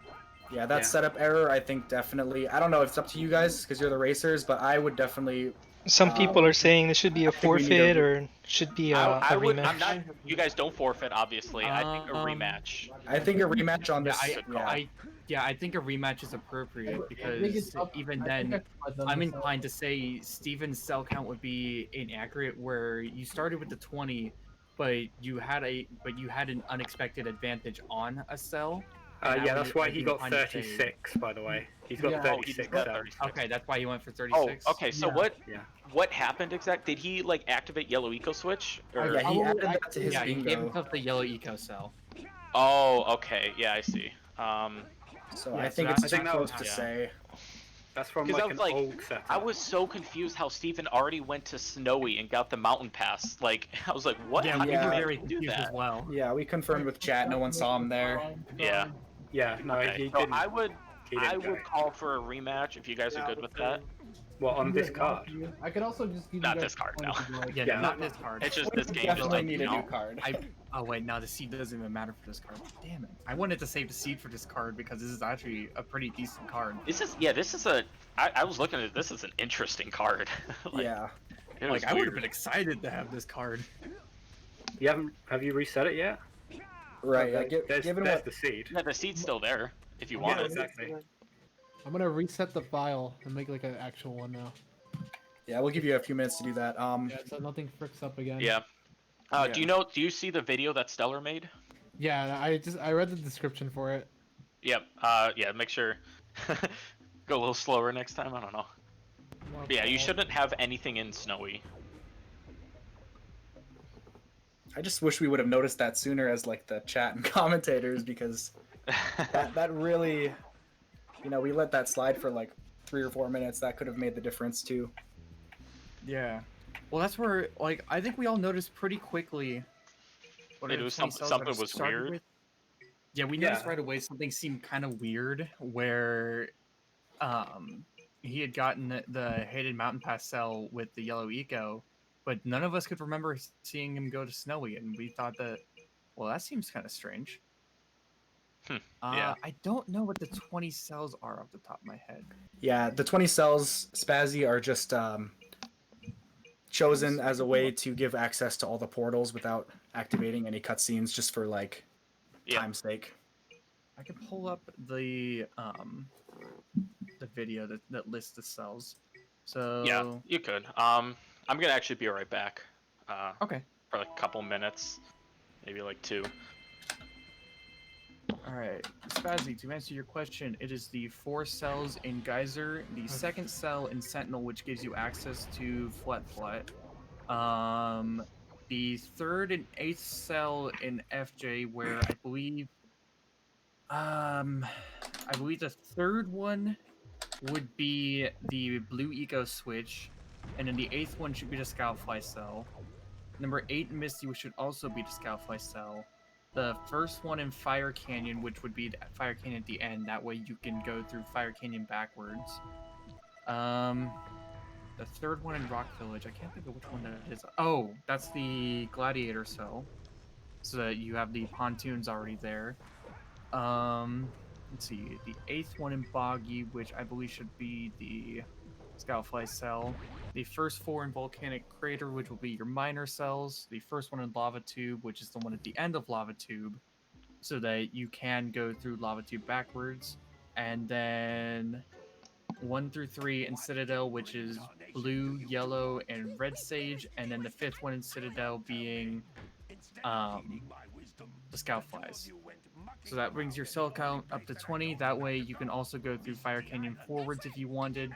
Yeah, that setup error, I think definitely. I don't know if it's up to you guys because you're the racers, but I would definitely. Some people are saying this should be a forfeit or should be a rematch. I'm not. You guys don't forfeit, obviously. I think a rematch. I think a rematch on this. Yeah, I think a rematch is appropriate I think because it's up- even I think then, I put them I'm myself. inclined to say Steven's cell count would be inaccurate, where you started with the 20, but you had an unexpected advantage on a cell. And Yeah, that's why he got inclined to say- 36, by the way. He's got Yeah. Oh, he 36 got cells. 36. Okay, that's why you went for Oh, 36. okay. So Yeah. Yeah. what happened exactly? Did he like activate yellow eco switch? Or... Yeah, he Probably added that to his Yeah, he gave bingo. himself the yellow eco cell. Oh, okay. Yeah, I see. So Yeah, I so think that's- it's I too think that close was- to yeah. say. That's from Because like I was an like, old setup. I was so confused how Steven already went to Snowy and got the mountain pass. Like, I was like, what? Yeah, How we did were he very actually do confused as that? well. Yeah, we confirmed with chat. No one saw him there. Yeah. Yeah, no, Okay. he So didn't. I would He didn't go. call for a rematch if you guys are good with that. What, on this card? I could also just give Not you guys this card, the no. point if you like. Yeah, Yeah, not no, this card. It's just We this game. definitely Just, need a new card. Oh wait, now the seed doesn't even matter for this card. Damn it! I wanted to save the seed for this card because this is actually a pretty decent card. This is I was looking at it, this is an interesting card. Like, Yeah. it was Like I would have weird. been excited to have this card. Have you reset it yet? Right. Okay. There's Given there's what the seed. Yeah, the seed's still there if you want Yeah, it. exactly. I'm gonna reset the file and make like an actual one now. Yeah, we'll give you a few minutes to do that. Yeah, so nothing fricks up again. Yeah. Yeah. Do you see the video that Stellar made? Yeah, I read the description for it. Yep. Yeah, make sure go a little slower next time, I don't know. But yeah, you shouldn't have anything in Snowy. I just wish we would have noticed that sooner as like the chat and commentators, because that really, we let that slide for like 3 or 4 minutes. That could have made the difference too. Yeah. Well, that's where like I think we all noticed pretty quickly. What It are the was 20 cells that something it was started weird. with. Yeah, we noticed right away something seemed kind of weird where he had gotten the hated mountain pass cell with the yellow eco, but none of us could remember seeing him go to Snowy, and we thought that, well, that seems kind of strange. Yeah. I don't know what the 20 cells are off the top of my head. Yeah, the 20 cells, Spazzy, are just chosen as a way to give access to all the portals without activating any cutscenes, just for like time's sake. I can pull up the video that lists the cells. So Yeah, you could. I'm gonna actually be right back. Okay. For like a couple minutes, maybe like 2. Alright, Spazzy, to answer your question, it is the 4 cells in Geyser, the second cell in Sentinel, which gives you access to Flat. The 3rd and 8th cell in FJ, where I believe the 3rd one would be the blue eco switch, and then the 8th one should be the Scoutfly cell. Number 8 in Misty, which should also be the Scoutfly cell. The first one in Fire Canyon, which would be the Fire Canyon at the end. That way you can go through Fire Canyon backwards. The 3rd one in Rock Village. I can't think of which one that is. Oh, that's the Gladiator cell. So that you have the pontoons already there. Let's see. The 8th one in Boggy, which I believe should be the Scoutfly cell. The first 4 in Volcanic Crater, which will be your minor cells. The first one in Lava Tube, which is the one at the end of Lava Tube, so that you can go through Lava Tube backwards. And then 1 through 3 in Citadel, which is blue, yellow, and red sage. And then the 5th one in Citadel being the Scoutflies. So that brings your cell count up to 20. That way you can also go through Fire Canyon forwards if you wanted.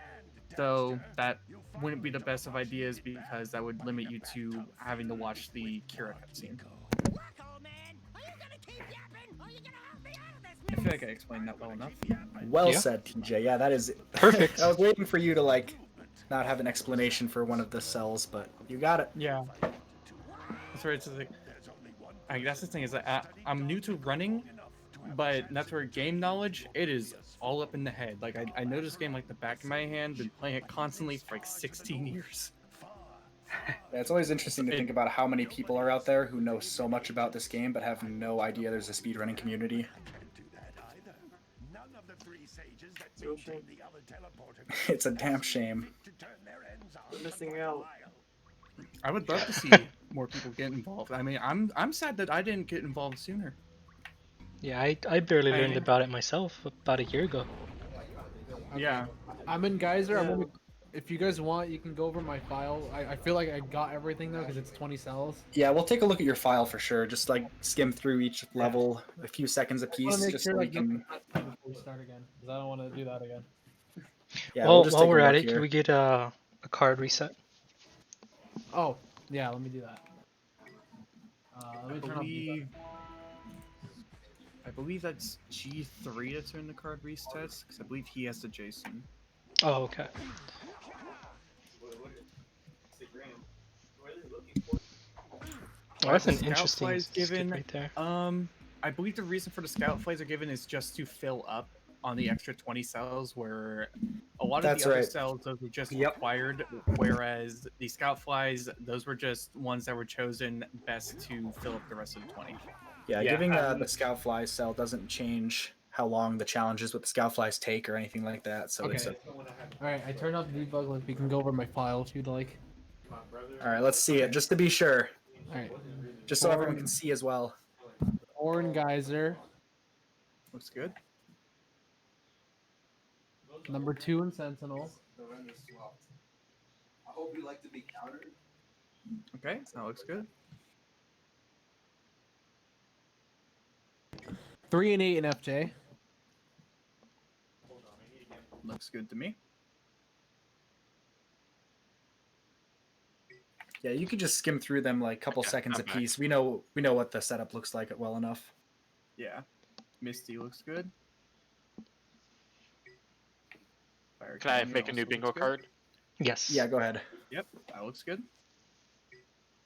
Though that wouldn't be the best of ideas because that would limit you to having to watch the Kira cutscene. I feel like I explained that well enough. Well said, TJ. Yeah, that is perfect. I was waiting for you to like not have an explanation for one of the cells, but you got it. Yeah. That's right. It's like, that's the thing is that I'm new to running, but that's where game knowledge, it is all up in the head. Like I know this game like the back of my hand, been playing it constantly for like 16 years. Yeah, it's always interesting to think about how many people are out there who know so much about this game but have no idea there's a speedrunning community. It's a damn shame. Missing out. I would love to see more people get involved. I mean, I'm sad that I didn't get involved sooner. Yeah, I barely learned about it myself about a year ago. Yeah. I'm in Geyser. I'm Yeah. gonna, if you guys want, you can go over my file. I feel like I got everything though because it's 20 cells. Yeah, we'll take a look at your file for sure. Just like skim through each level a few seconds a I want piece, to make just sure so we like can. before we start again because I don't want to do that again. Yeah, we'll Well, just while take a we're at look it, can here. we get a card reset? Oh, yeah. Let me do that. Let I me turn off believe. I believe that's G3 to turn the card resets, because I believe he has the Jason. Oh, okay. Oh, that's an Scout interesting flies skip given. right there. I believe the reason for the scout flies are given is just to fill up on the extra 20 cells, where a lot of That's the other right. cells those were just Yep. required, whereas the scout flies those were just ones that were chosen best to fill up the rest of the 20. Yeah, Yeah, giving and the scout fly cell doesn't change how long the challenges with the scout flies take or anything like that. So it's Okay. All right. I turned off debug. Like we can go over my file if you'd like. all right. Let's see it just to be sure, All right. just so everyone can see as well. Orin Geyser. Looks good. Number 2 in Sentinel. Okay, that looks good. 3 and 8 in FJ. Looks good to me. Yeah, you could just skim through them like a couple seconds a piece. We know what the setup looks like well enough. Yeah. Misty looks good. Fire Can I Academy make a new also bingo looks good. card? Yes. Yeah, go ahead. Yep, that looks good.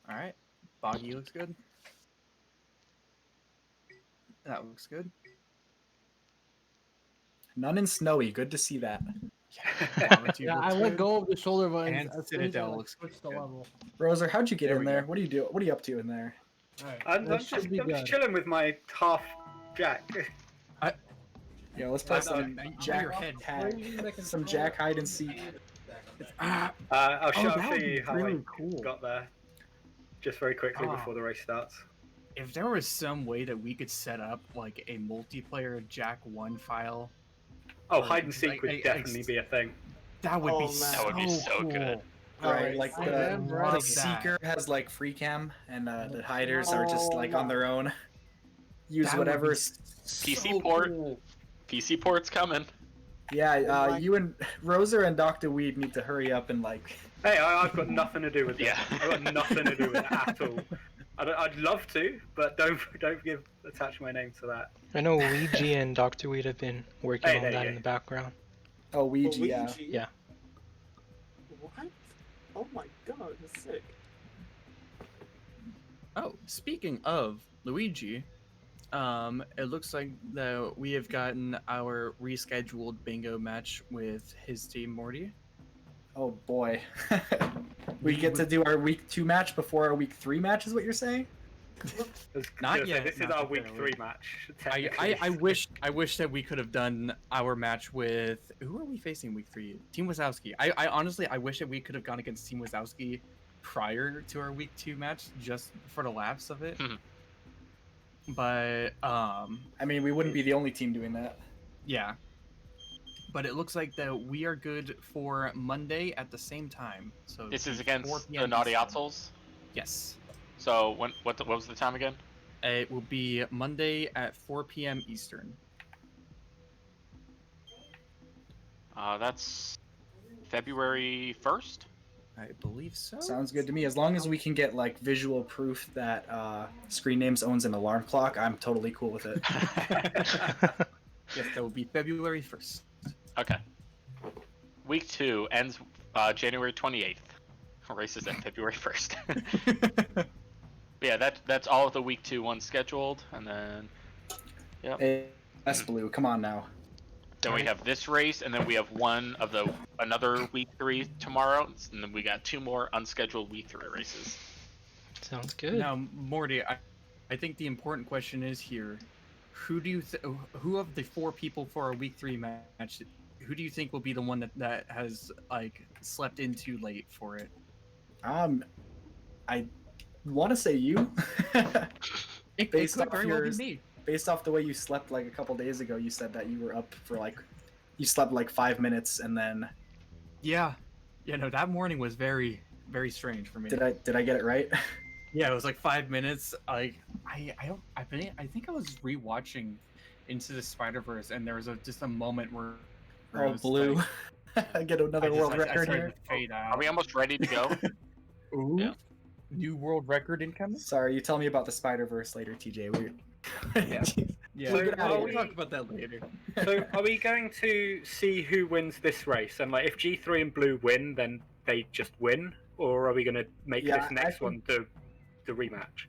All right, Boggy looks good. That looks good. None in Snowy. Good to see that. Yeah, I let go of the shoulder buttons And as soon as I Citadel like, looks switched the good. level. Rozer, how'd you get There in we there? go. What do you do? What are you up to in there? All right. I'm that just, should be I'm just good. chilling with my half jack. Yeah, let's play Now some your Jack head. tag, some Jack hide and seek. I'll show that would you be how really I cool. got there, just very quickly Ah. before the race starts. If there was some way that we could set up like a multiplayer Jack 1 file, Oh, or, hide and seek like, would definitely be a thing. that would be Oh, man. That would be so cool. good. Right, like I the am ready. the Love that. seeker has like free cam, and the hiders are just like on their own. Use That would be whatever. PC so port. cool. PC port's coming. Yeah, you and Rozer and Dr. Weed need to hurry up and like. Hey, I've got nothing to do with it. Yeah. I've got nothing to do with it at all. I'd love to, but don't attach my name to that. I know Ouija and Dr. Weed have been working Hey, on there that you in go. the background. Oh, Ouija, yeah. Yeah. What? Oh my god, that's sick. Oh, speaking of Luigi, it looks like that we have gotten our rescheduled bingo match with his team, Morty. Oh boy. We get to do our week 2 match before our week 3 match, is what you're saying? Not yet. This is not our week necessarily. 3 match. I technically. I wish that we could have done our match with who are we facing week 3? Team Wazowski. I honestly I wish that we could have gone against Team Wazowski prior to our week 2 match just for the laughs of it. But I mean, we wouldn't be the only team doing that. yeah. But it looks like that we are good for Monday at the same time. So This is 4 against PM the Naughty Eastern. Outsoles. Yes. So what was the time again? It will be Monday at 4 p.m. Eastern. That's February 1st. I believe so. Sounds good to me. As long as we can get like visual proof that Screen Names owns an alarm clock, I'm totally cool with it. Yes, that will be February 1st. Okay. Week 2 ends January 28th. Races at February 1st. Yeah, that's all of the week 2 ones scheduled, and then yep. Hey, S Blue, come on now. Then we have this race, and then we have another week 3 tomorrow, and then we got 2 more unscheduled week 3 races. Sounds good. Now, Morty, I think the important question is here: who of the 4 people for our week 3 match, who do you think will be the one that has like slept in too late for it? I want to say you. It Based could off very well yours. be me. based off the way you slept like a couple days ago, you said that you were up for like, you slept like 5 minutes and then. Yeah. Yeah, no, that morning was very, very strange for me. Did I get it right? Yeah, it was like 5 minutes. Like I think I was rewatching Into the Spider-Verse, and there was just a moment where it Oh, was Blue. like, I get another world record started here. to fade out. Are we almost ready to go? Ooh, Yeah. new world record incoming. Sorry, you tell me about the Spider-Verse later, TJ. Yeah. Yeah, So we'll talk about that later. So are we going to see who wins this race? And like, if G3 and Blue win, then they just win, or are we going to make Yeah, this next one the rematch?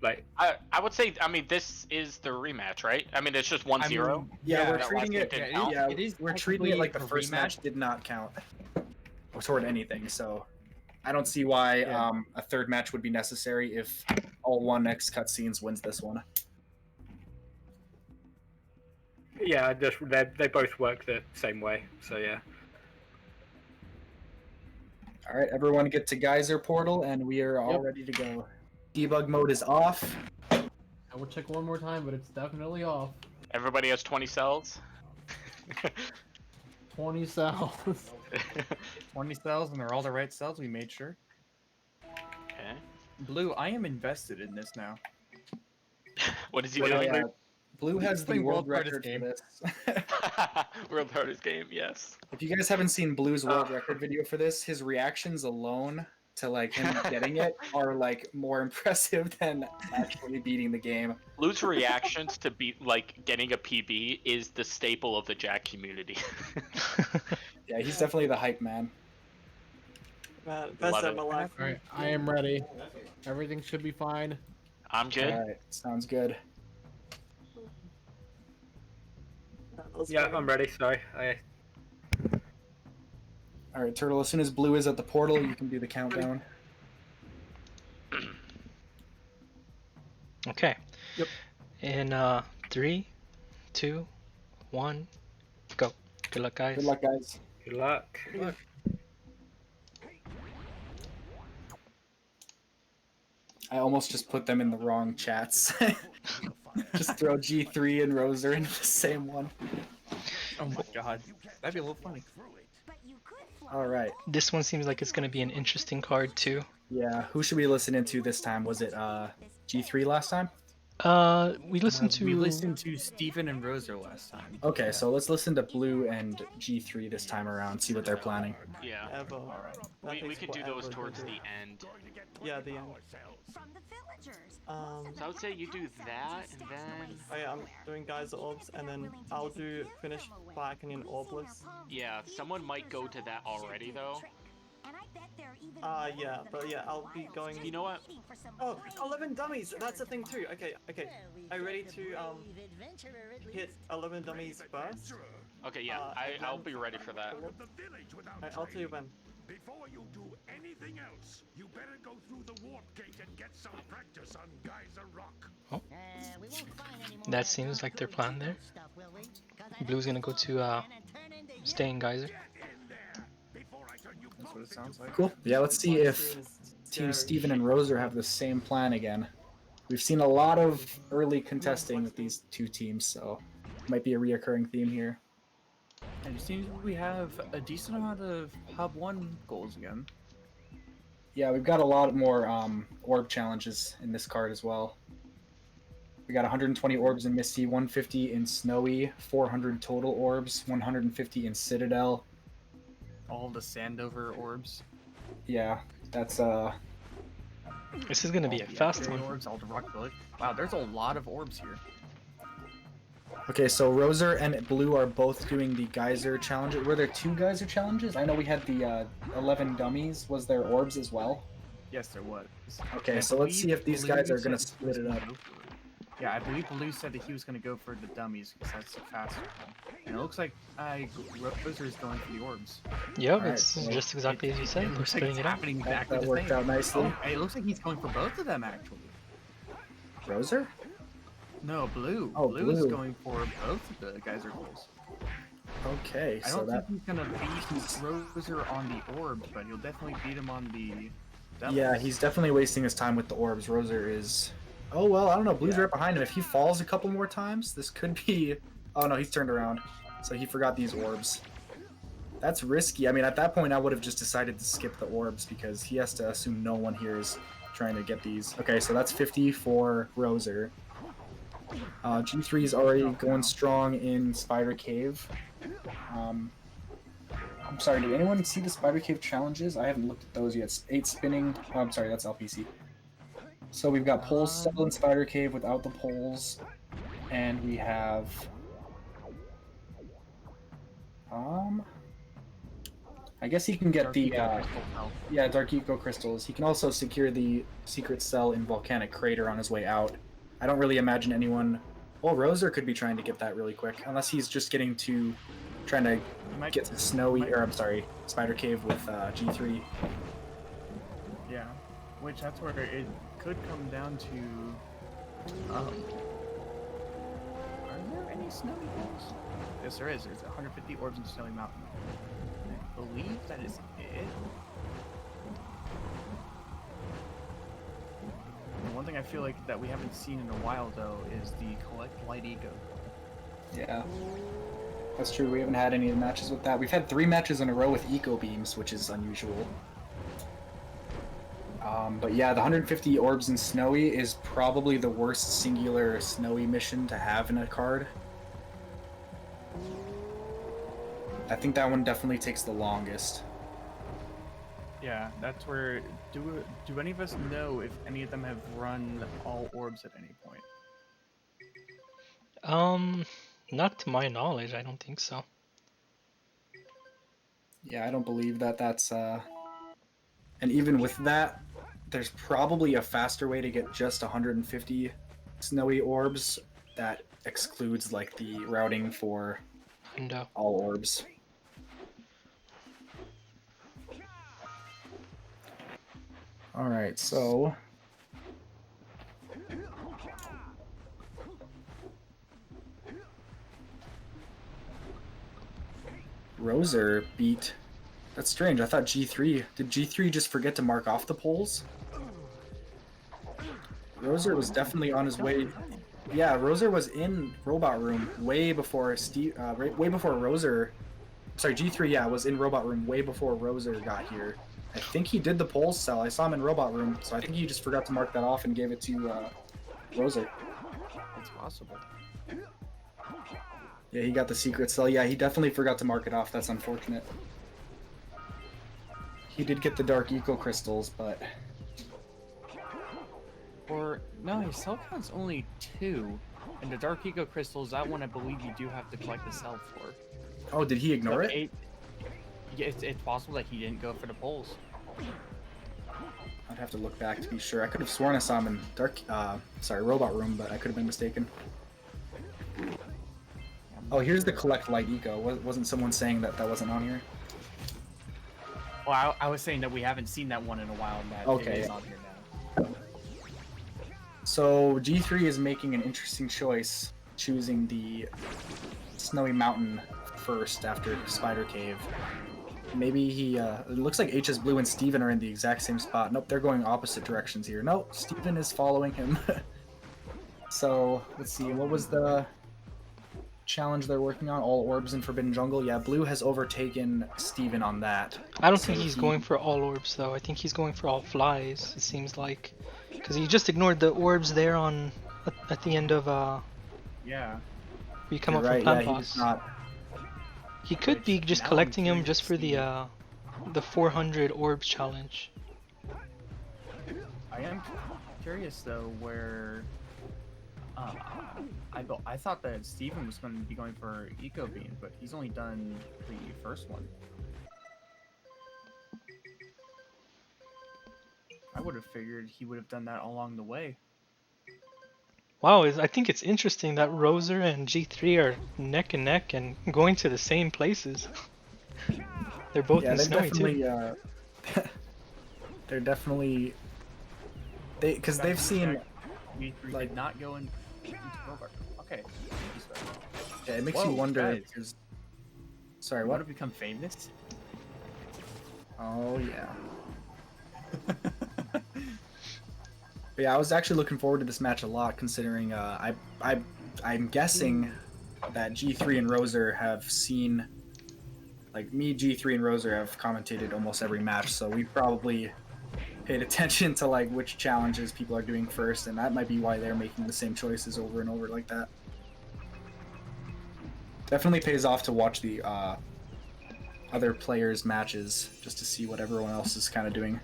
Like, I would say, I mean, this is the rematch, right? I mean, it's just 1-0. Yeah, we're that treating last it. game didn't Yeah, count. It is we're treating it like the technically first a match did not count toward anything. So I don't see why a third match would be necessary if all 1x cutscenes wins this one. yeah, just they both work the same way. So yeah. All right, everyone get to Geyser Portal, and we are all ready to go. Debug mode is off. I will check one more time, but it's definitely off. Everybody has 20 cells. 20 cells. 20 cells, and they're all the right cells. We made sure. Okay. Blue, I am invested in this now. What is he Well, doing? yeah, Blue has the playing world world record for game. this. World hardest game, yes. If you guys haven't seen Blue's world record video for this, his reactions alone to like him getting it are like more impressive than actually beating the game. Blue's reactions to getting a PB is the staple of the Jack community. Yeah, he's definitely the hype man. Man, best of my life. Alright, I am ready. Everything should be fine. I'm good. All right, sounds good. Yeah, I'm ready. Sorry. All right, Turtle. As soon as Blue is at the portal, you can do the countdown. Okay. Yep. In 3, 2, 1, go. Good luck, guys. Good luck, guys. Good luck. I almost just put them in the wrong chats. Just throw G3 and Rozer into the same one. Oh my god, that'd be a little funny. All right. This one seems like it's going to be an interesting card too. Yeah, who should we listen into this time? Was it G3 last time? We listened to Steven and Rozer last time. Okay, so let's listen to Blue and G3 this time around, see what they're planning. Yeah. Ever. We could do those towards the end. Yeah, the end. So I would say you do that, and then... Oh yeah, I'm doing Geyser Orbs, and then I'll do finish Blackening Orbless. Yeah, someone might go to that already, though. Yeah, but yeah, I'll be going... You know what? Oh, 11 dummies! That's a thing too! Okay. Are you ready to, hit 11 dummies first? Okay, yeah, I'll be ready for that. I'll tell you when. Before you do anything else, you better go through the warp gate and get some practice on Geyser Rock. Oh. That seems like their plan there. Blue's gonna go to stay in Geyser. That's what it sounds like. Cool. Yeah, let's see if Team Steven and Rozer have the same plan again. We've seen a lot of early contesting with these two teams, so it might be a reoccurring theme here. And it seems we have a decent amount of Hub 1 goals again. Yeah, we've got a lot more orb challenges in this card as well. We got 120 orbs in Misty, 150 in Snowy, 400 total orbs, 150 in Citadel. All the Sandover orbs. Yeah, that's This is gonna be a fast one. Orbs, all the Rock Village. Wow, there's a lot of orbs here. Okay, so Rozer and Blue are both doing the Geyser challenge. Were there 2 Geyser challenges? I know we had the 11 dummies. Was there orbs as well? Yes, there was. Okay, so let's see if these guys are going to split it up. Yeah, I believe Blue said that he was going to go for the dummies because that's faster. And it looks like Rozer is going for the orbs. Yep, Alright, it's so just exactly as you said. We're looks like splitting it's it up. happening exactly That the worked same. out nicely. Oh, it looks like he's going for both of them, actually. Rozer? No, Blue. Oh, Blue is Blue. going for both of the Geyser goals. Okay, I so don't that... think he's going to beat Rozer on the orbs, but he'll definitely beat him on the dummies. Yeah, he's definitely wasting his time with the orbs. Rozer is Oh, well, I don't know. Blue's Yeah. right behind him. If he falls a couple more times, this could be... Oh, no, he's turned around. So he forgot these orbs. That's risky. I mean, at that point, I would have just decided to skip the orbs because he has to assume no one here is trying to get these. Okay, so that's 50 for Rozer. G3 is already going strong in Spider Cave. I'm sorry, did anyone see the Spider Cave challenges? I haven't looked at those yet. 8 spinning. Oh, I'm sorry, that's LPC. So we've got poles still in Spider Cave without the poles. And we have... I guess he can get the... yeah, Dark Eco Crystals. He can also secure the secret cell in Volcanic Crater on his way out. I don't really imagine anyone... Well, Rozer could be trying to get that really quick, unless he's just getting to... trying to get to Snowy... or, I'm sorry, Spider Cave with G3. Yeah, which that's where it could come down to... are there any snowy holes? Yes, there is. There's 150 orbs in Snowy Mountain. I believe that is it. And one thing I feel like that we haven't seen in a while, though, is the Collect Light Eco. Yeah. That's true, we haven't had any matches with that. We've had 3 matches in a row with Eco Beams, which is unusual. But yeah, the 150 orbs in Snowy is probably the worst singular Snowy mission to have in a card. I think that one definitely takes the longest. Yeah, that's where... Do any of us know if any of them have run all orbs at any point? Not to my knowledge, I don't think so. Yeah, I don't believe that that's... And even with that, there's probably a faster way to get just 150 Snowy orbs that excludes, like, the routing for all orbs. Alright, so... Rozer beat... That's strange, I thought G3... Did G3 just forget to mark off the poles? Rozer was definitely on his way... Yeah, Rozer was in Robot Room way before way before Rozer... Sorry, G3, yeah, was in Robot Room way before Rozer got here. I think he did the poles cell. I saw him in Robot Room, so I think he just forgot to mark that off and gave it to Rozer. It's possible. Yeah, he got the secret cell. Yeah, he definitely forgot to mark it off. That's unfortunate. He did get the Dark Eco Crystals, but... Or, no, his cell count's only 2. And the Dark Eco Crystals, that one I believe you do have to collect the cell for. Oh, did he ignore So it? Yeah, it's possible that he didn't go for the poles. I'd have to look back to be sure. I could have sworn I saw him in Robot Room, but I could have been mistaken. Oh, here's the Collect Light Eco. Wasn't someone saying that that wasn't on here? Well, I was saying that we haven't seen that one in a while, and that it is on here now. So G3 is making an interesting choice, choosing the Snowy Mountain first after Spider Cave. Maybe he, it looks like HS Blue and Steven are in the exact same spot. Nope, they're going opposite directions here. Nope, Steven is following him. So, let's see, what was the challenge they're working on? All orbs in Forbidden Jungle? Yeah, Blue has overtaken Steven on that. I don't think he's going for all orbs, though. I think he's going for all flies, it seems like. Because he just ignored the orbs there on at the end of, Yeah. You come You're up right, from yeah, Plant he's not... He could be just collecting them just for the 400 orbs challenge. I am curious though where I thought that Steven was going to be going for Eco Beam, but he's only done the first one. I would have figured he would have done that along the way. Wow, I think it's interesting that Rozer and G3 are neck and neck and going to the same places. They're both in Snowy too. They're definitely... Because they've seen... Like not going into Robot. Okay. Yeah, it makes you wonder because... Sorry, what? Want to become famous? Oh, yeah. But yeah, I was actually looking forward to this match a lot, considering I'm guessing that G3 and Rozer have seen, like me, G3 and Rozer have commentated almost every match, so we probably paid attention to like which challenges people are doing first, and that might be why they're making the same choices over and over like that. Definitely pays off to watch the other players' matches just to see what everyone else is kind of doing.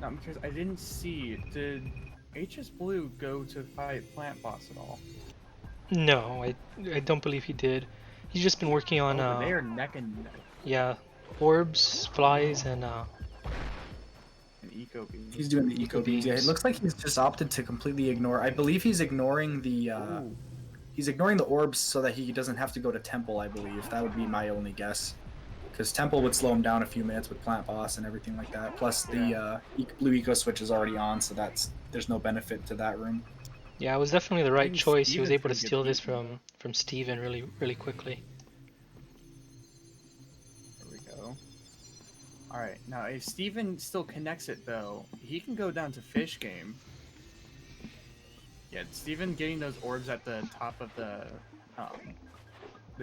No, because I didn't see. Did HS Blue go to fight Plant Boss at all? No, I don't believe he did. He's just been working on Oh, they are neck and neck. yeah, orbs, flies, and An eco beam. He's doing the eco beams. Yeah, it looks like he's just opted to completely ignore. I believe he's ignoring the orbs so that he doesn't have to go to Temple. I believe that would be my only guess, because Temple would slow him down a few minutes with Plant Boss and everything like that. Plus the blue eco switch is already on, so there's no benefit to that room. yeah, it was definitely the right choice. He was able to pretty good steal this from Steven really quickly. There we go. Alright, now if Steven still connects it though, he can go down to Fish Game. Yeah, Steven getting those orbs at the top of the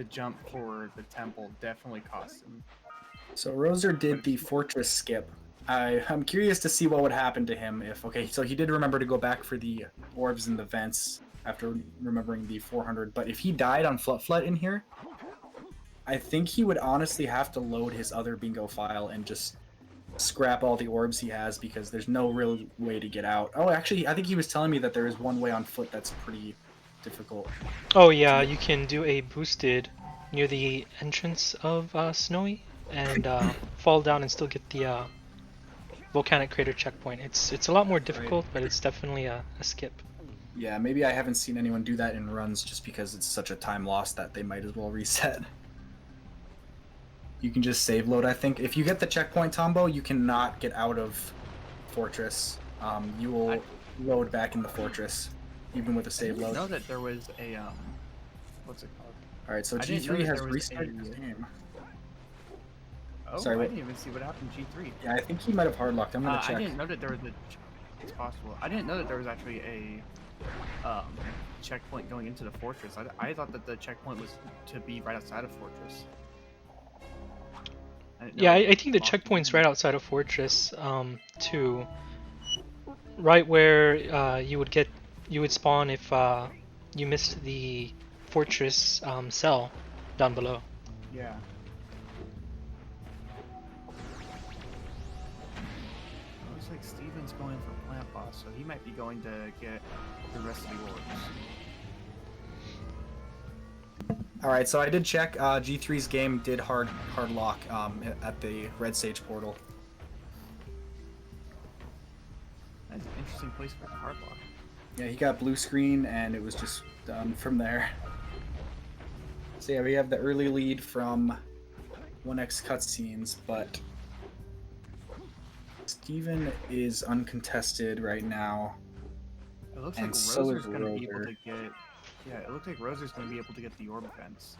jump for the temple definitely cost him. So Rozer did the fortress skip. I'm curious to see what would happen to him if... Okay, so he did remember to go back for the orbs and the vents after remembering the 400, but if he died on Flut in here, I think he would honestly have to load his other bingo file and just scrap all the orbs he has, because there's no real way to get out. Oh, actually, I think he was telling me that there is one way on foot that's pretty difficult. Oh yeah, you can do a boosted near the entrance of Snowy and fall down and still get the volcanic crater checkpoint. It's a lot more difficult, but it's definitely a skip. Yeah, maybe I haven't seen anyone do that in runs just because it's such a time loss that they might as well reset. You can just save load, I think. If you get the checkpoint, Tombo, you cannot get out of Fortress. You will load back in the Fortress, even with a save load. I didn't know that there was a, what's it called? Alright, so G3 has restarted his game. Oh, Sorry, I what? didn't even see what happened to G3. Yeah, I think he might have hardlocked. I'm gonna check. I didn't know that there was it's possible. I didn't know that there was actually a checkpoint going into the fortress. I thought that the checkpoint was to be right outside of fortress. Yeah, I think the checkpoint's right outside of fortress, too. Right where you would spawn if you missed the fortress cell down below. Yeah. Looks like Steven's going for Plant Boss, so he might be going to get the rest of the orbs. Alright, so I did check. G3's game did hard lock at the Red Sage portal. That's an interesting place for a hard lock. Yeah, he got blue screen and it was just done from there. So yeah, we have the early lead from 1x cutscenes, but Steven is uncontested right now. It looks like Rozer's going to be able to get... Yeah, it looks like Rozer's going to be able to get the orb events.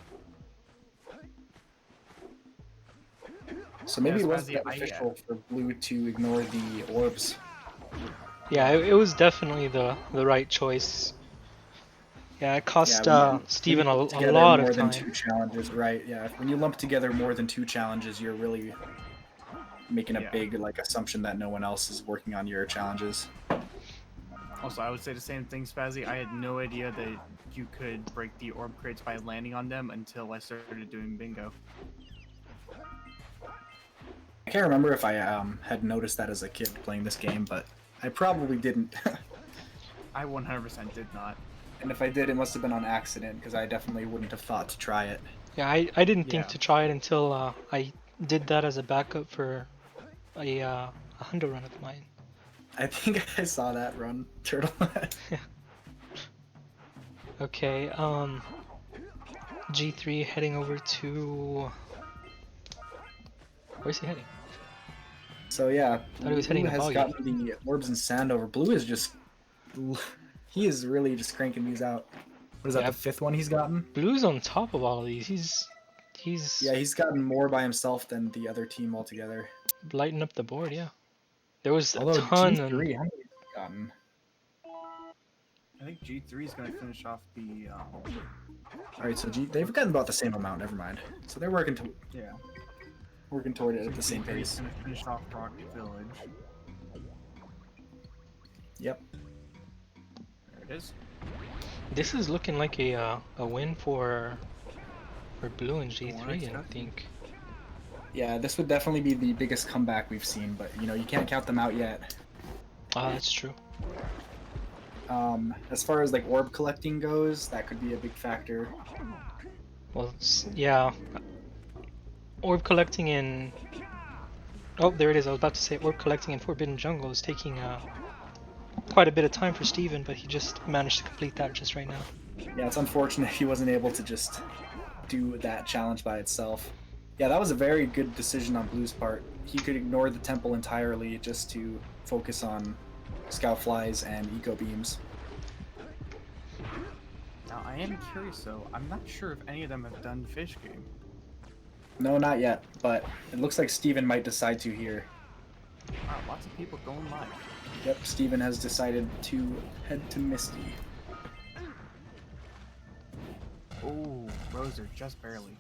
So maybe it was beneficial for blue to ignore the orbs. Yeah, it was definitely the right choice. Yeah, it cost Steven a lot of more time. than 2 challenges, right? Yeah, when you lump together more than 2 challenges, you're really making a big assumption that no one else is working on your challenges. Also, I would say the same thing, Spazzy. I had no idea that you could break the orb crates by landing on them until I started doing bingo. I can't remember if I had noticed that as a kid playing this game, but I probably didn't. I 100% did not. And if I did, it must have been on accident, because I definitely wouldn't have thought to try it. Yeah, I didn't think to try it until I did that as a backup for a Hundo run of mine. I think I saw that run, Turtle. Okay, G3 heading over to... Where's he heading? So yeah, Thought he was heading Blue to has Boggy. gotten the orbs and sand over. Blue is just... He is really just cranking these out. What is that, the 5th one he's gotten? Blue's on top of all of these. he's gotten more by himself than the other team altogether. lighting up the board. Yeah, there was Although a ton. G3, how many has he gotten? I think G3 is going to finish off the. All right, so they've gotten about the same amount. Never mind. So they're working Yeah. working toward it So at the same G3 is pace. going to finish off Rocket Village. Yep. There it is. This is looking like a win for Blue and G3, I think. Yeah, this would definitely be the biggest comeback we've seen, but you know you can't count them out yet. Ah, that's true. As far as like orb collecting goes, that could be a big factor. Well, yeah. Orb collecting in... Oh, there it is. I was about to say orb collecting in Forbidden Jungle is taking quite a bit of time for Steven, but he just managed to complete that just right now. Yeah, it's unfortunate he wasn't able to just do that challenge by itself. Yeah, that was a very good decision on Blue's part. He could ignore the temple entirely just to focus on scout flies and eco beams. Now, I am curious though. I'm not sure if any of them have done Fish Game. No, not yet, but it looks like Steven might decide to here. Wow, lots of people going live. Yep, Steven has decided to head to Misty. Oh, Rozer, just barely.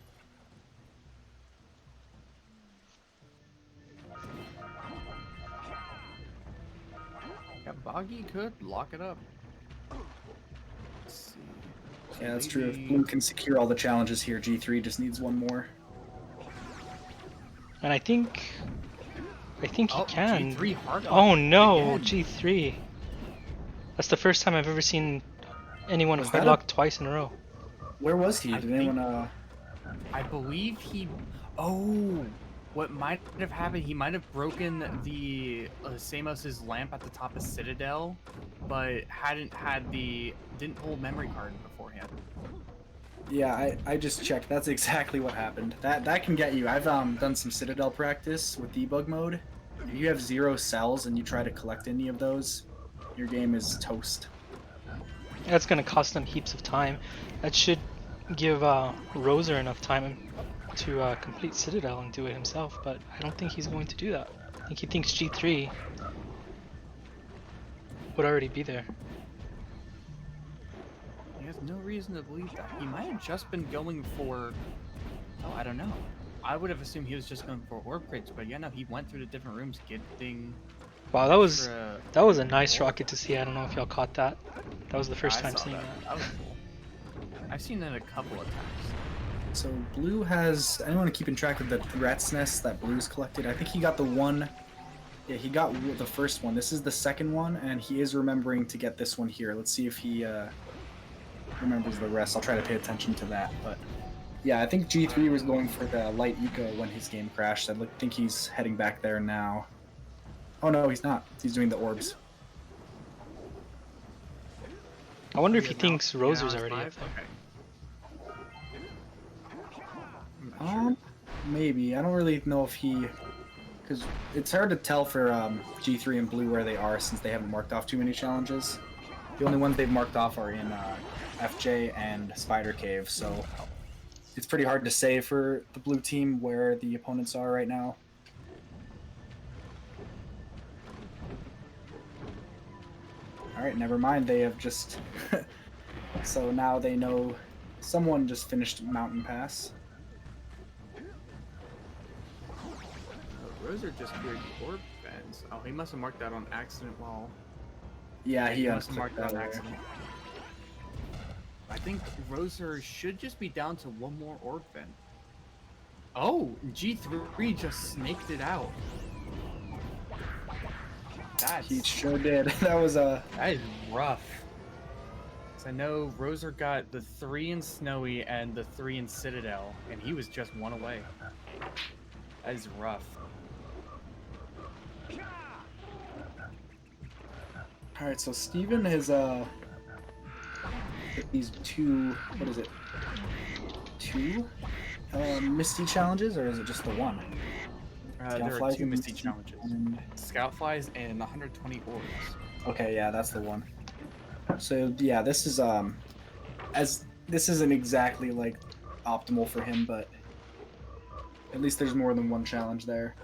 Yeah, Boggy could lock it up. Let's see. Yeah, that's true. If Blue can secure all the challenges here, G3 just needs one more. And I think he can. G3 hard Oh no, again. G3. That's the first time I've ever seen anyone Was that hardlock twice in a row. Where was he? Did anyone I believe he... Oh! What might have happened, he might have broken the Samos's lamp at the top of Citadel, but didn't hold memory card beforehand. Yeah, I just checked. That's exactly what happened. That can get you. I've done some Citadel practice with debug mode. If you have 0 cells and you try to collect any of those, your game is toast. That's gonna cost him heaps of time. That should give Rozer enough time to complete Citadel and do it himself, but I don't think he's going to do that. I think he thinks G3 would already be there. He has no reason to believe that. He might have just been going for... Oh, I don't know. I would have assumed he was just going for orb crates, but yeah, no, he went through the different rooms getting... Wow, that was a nice rocket to see. I don't know if y'all caught that. That was the first time seeing that. That was cool. I've seen that a couple of times. So Blue has... Anyone keeping track of the rat's nest that Blue's collected? I think he got the one... Yeah, he got the first one. This is the second one, and he is remembering to get this one here. Let's see if he remembers the rest. I'll try to pay attention to that. But yeah, I think G3 was going for the light eco when his game crashed. I think he's heading back there now. Oh no, he's not. He's doing the orbs. I wonder if he thinks Rozer's already up there. Okay. Maybe. I don't really know if he... Because it's hard to tell for G3 and Blue where they are since they haven't marked off too many challenges. The only ones they've marked off are in FJ and Spider Cave, so it's pretty hard to say for the Blue team where the opponents are right now. Alright, never mind, they have just... So now they know someone just finished Mountain Pass. Rozer just cleared the orb fence. Oh, he must have marked that on accident while... Yeah, he must have marked that on there. accident. I think Rozer should just be down to one more orb vent. Oh, G3 just snaked it out. He sure did. That was a... That is rough. So I know Rozer got the 3 in Snowy and the 3 in Citadel, and he was just one away. That is rough. Alright, so Steven has these two, what is it? 2 Misty challenges, or is it just the one? There are 2 Misty challenges. Scout Flies and 120 orbs. Okay, yeah, that's the one. So yeah, this is this isn't exactly like optimal for him, but At least there's more than one challenge there.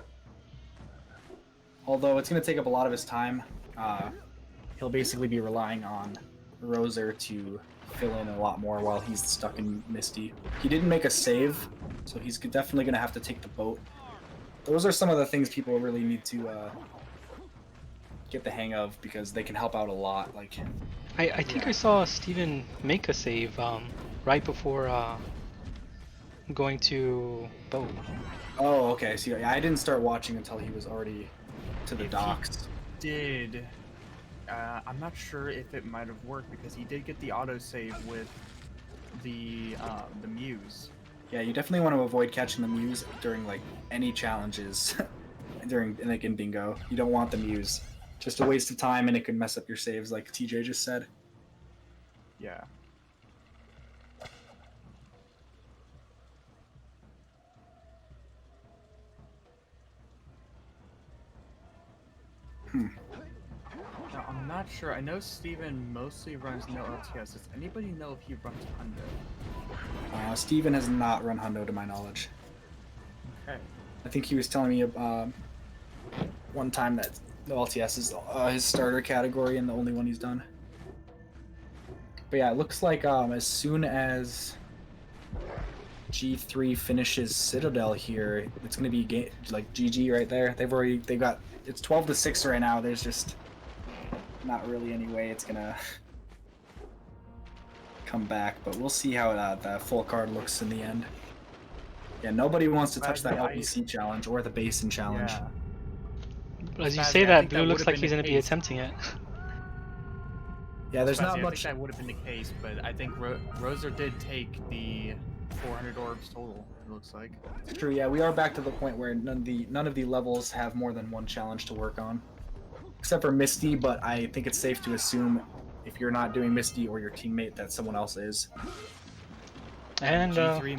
Although it's going to take up a lot of his time. He'll basically be relying on Rozer to fill in a lot more while he's stuck in Misty. He didn't make a save, so he's definitely going to have to take the boat. Those are some of the things people really need to get the hang of, because they can help out a lot. Like, I think I saw Steven make a save right before going to boat. oh, okay. See, I didn't start watching until he was already to the If docks. he did. I'm not sure if it might have worked because he did get the autosave with the Muse. Yeah, you definitely want to avoid catching the Muse during like any challenges during like in bingo. You don't want the Muse. Just a waste of time, and it could mess up your saves, like TJ just said. Yeah. Now, I'm not sure. I know Steven mostly runs no LTS. Does anybody know if he runs Hundo? Steven has not run Hundo to my knowledge. Okay. I think he was telling me one time that the LTS is his starter category and the only one he's done. But yeah, it looks like as soon as G3 finishes Citadel here, it's gonna be like GG right there. They've got it's 12-6 right now. There's just not really any way it's gonna come back, but we'll see how that full card looks in the end. Yeah, nobody wants to touch that LPC challenge or the Basin challenge. Yeah. As you say that, Blue looks like he's going to be attempting it. Yeah, there's not I much. think that would have been the case, but I think Rozer did take the 400 orbs total. It looks like. It's true. Yeah, we are back to the point where none of the levels have more than one challenge to work on, except for Misty. But I think it's safe to assume if you're not doing Misty or your teammate, that someone else is. And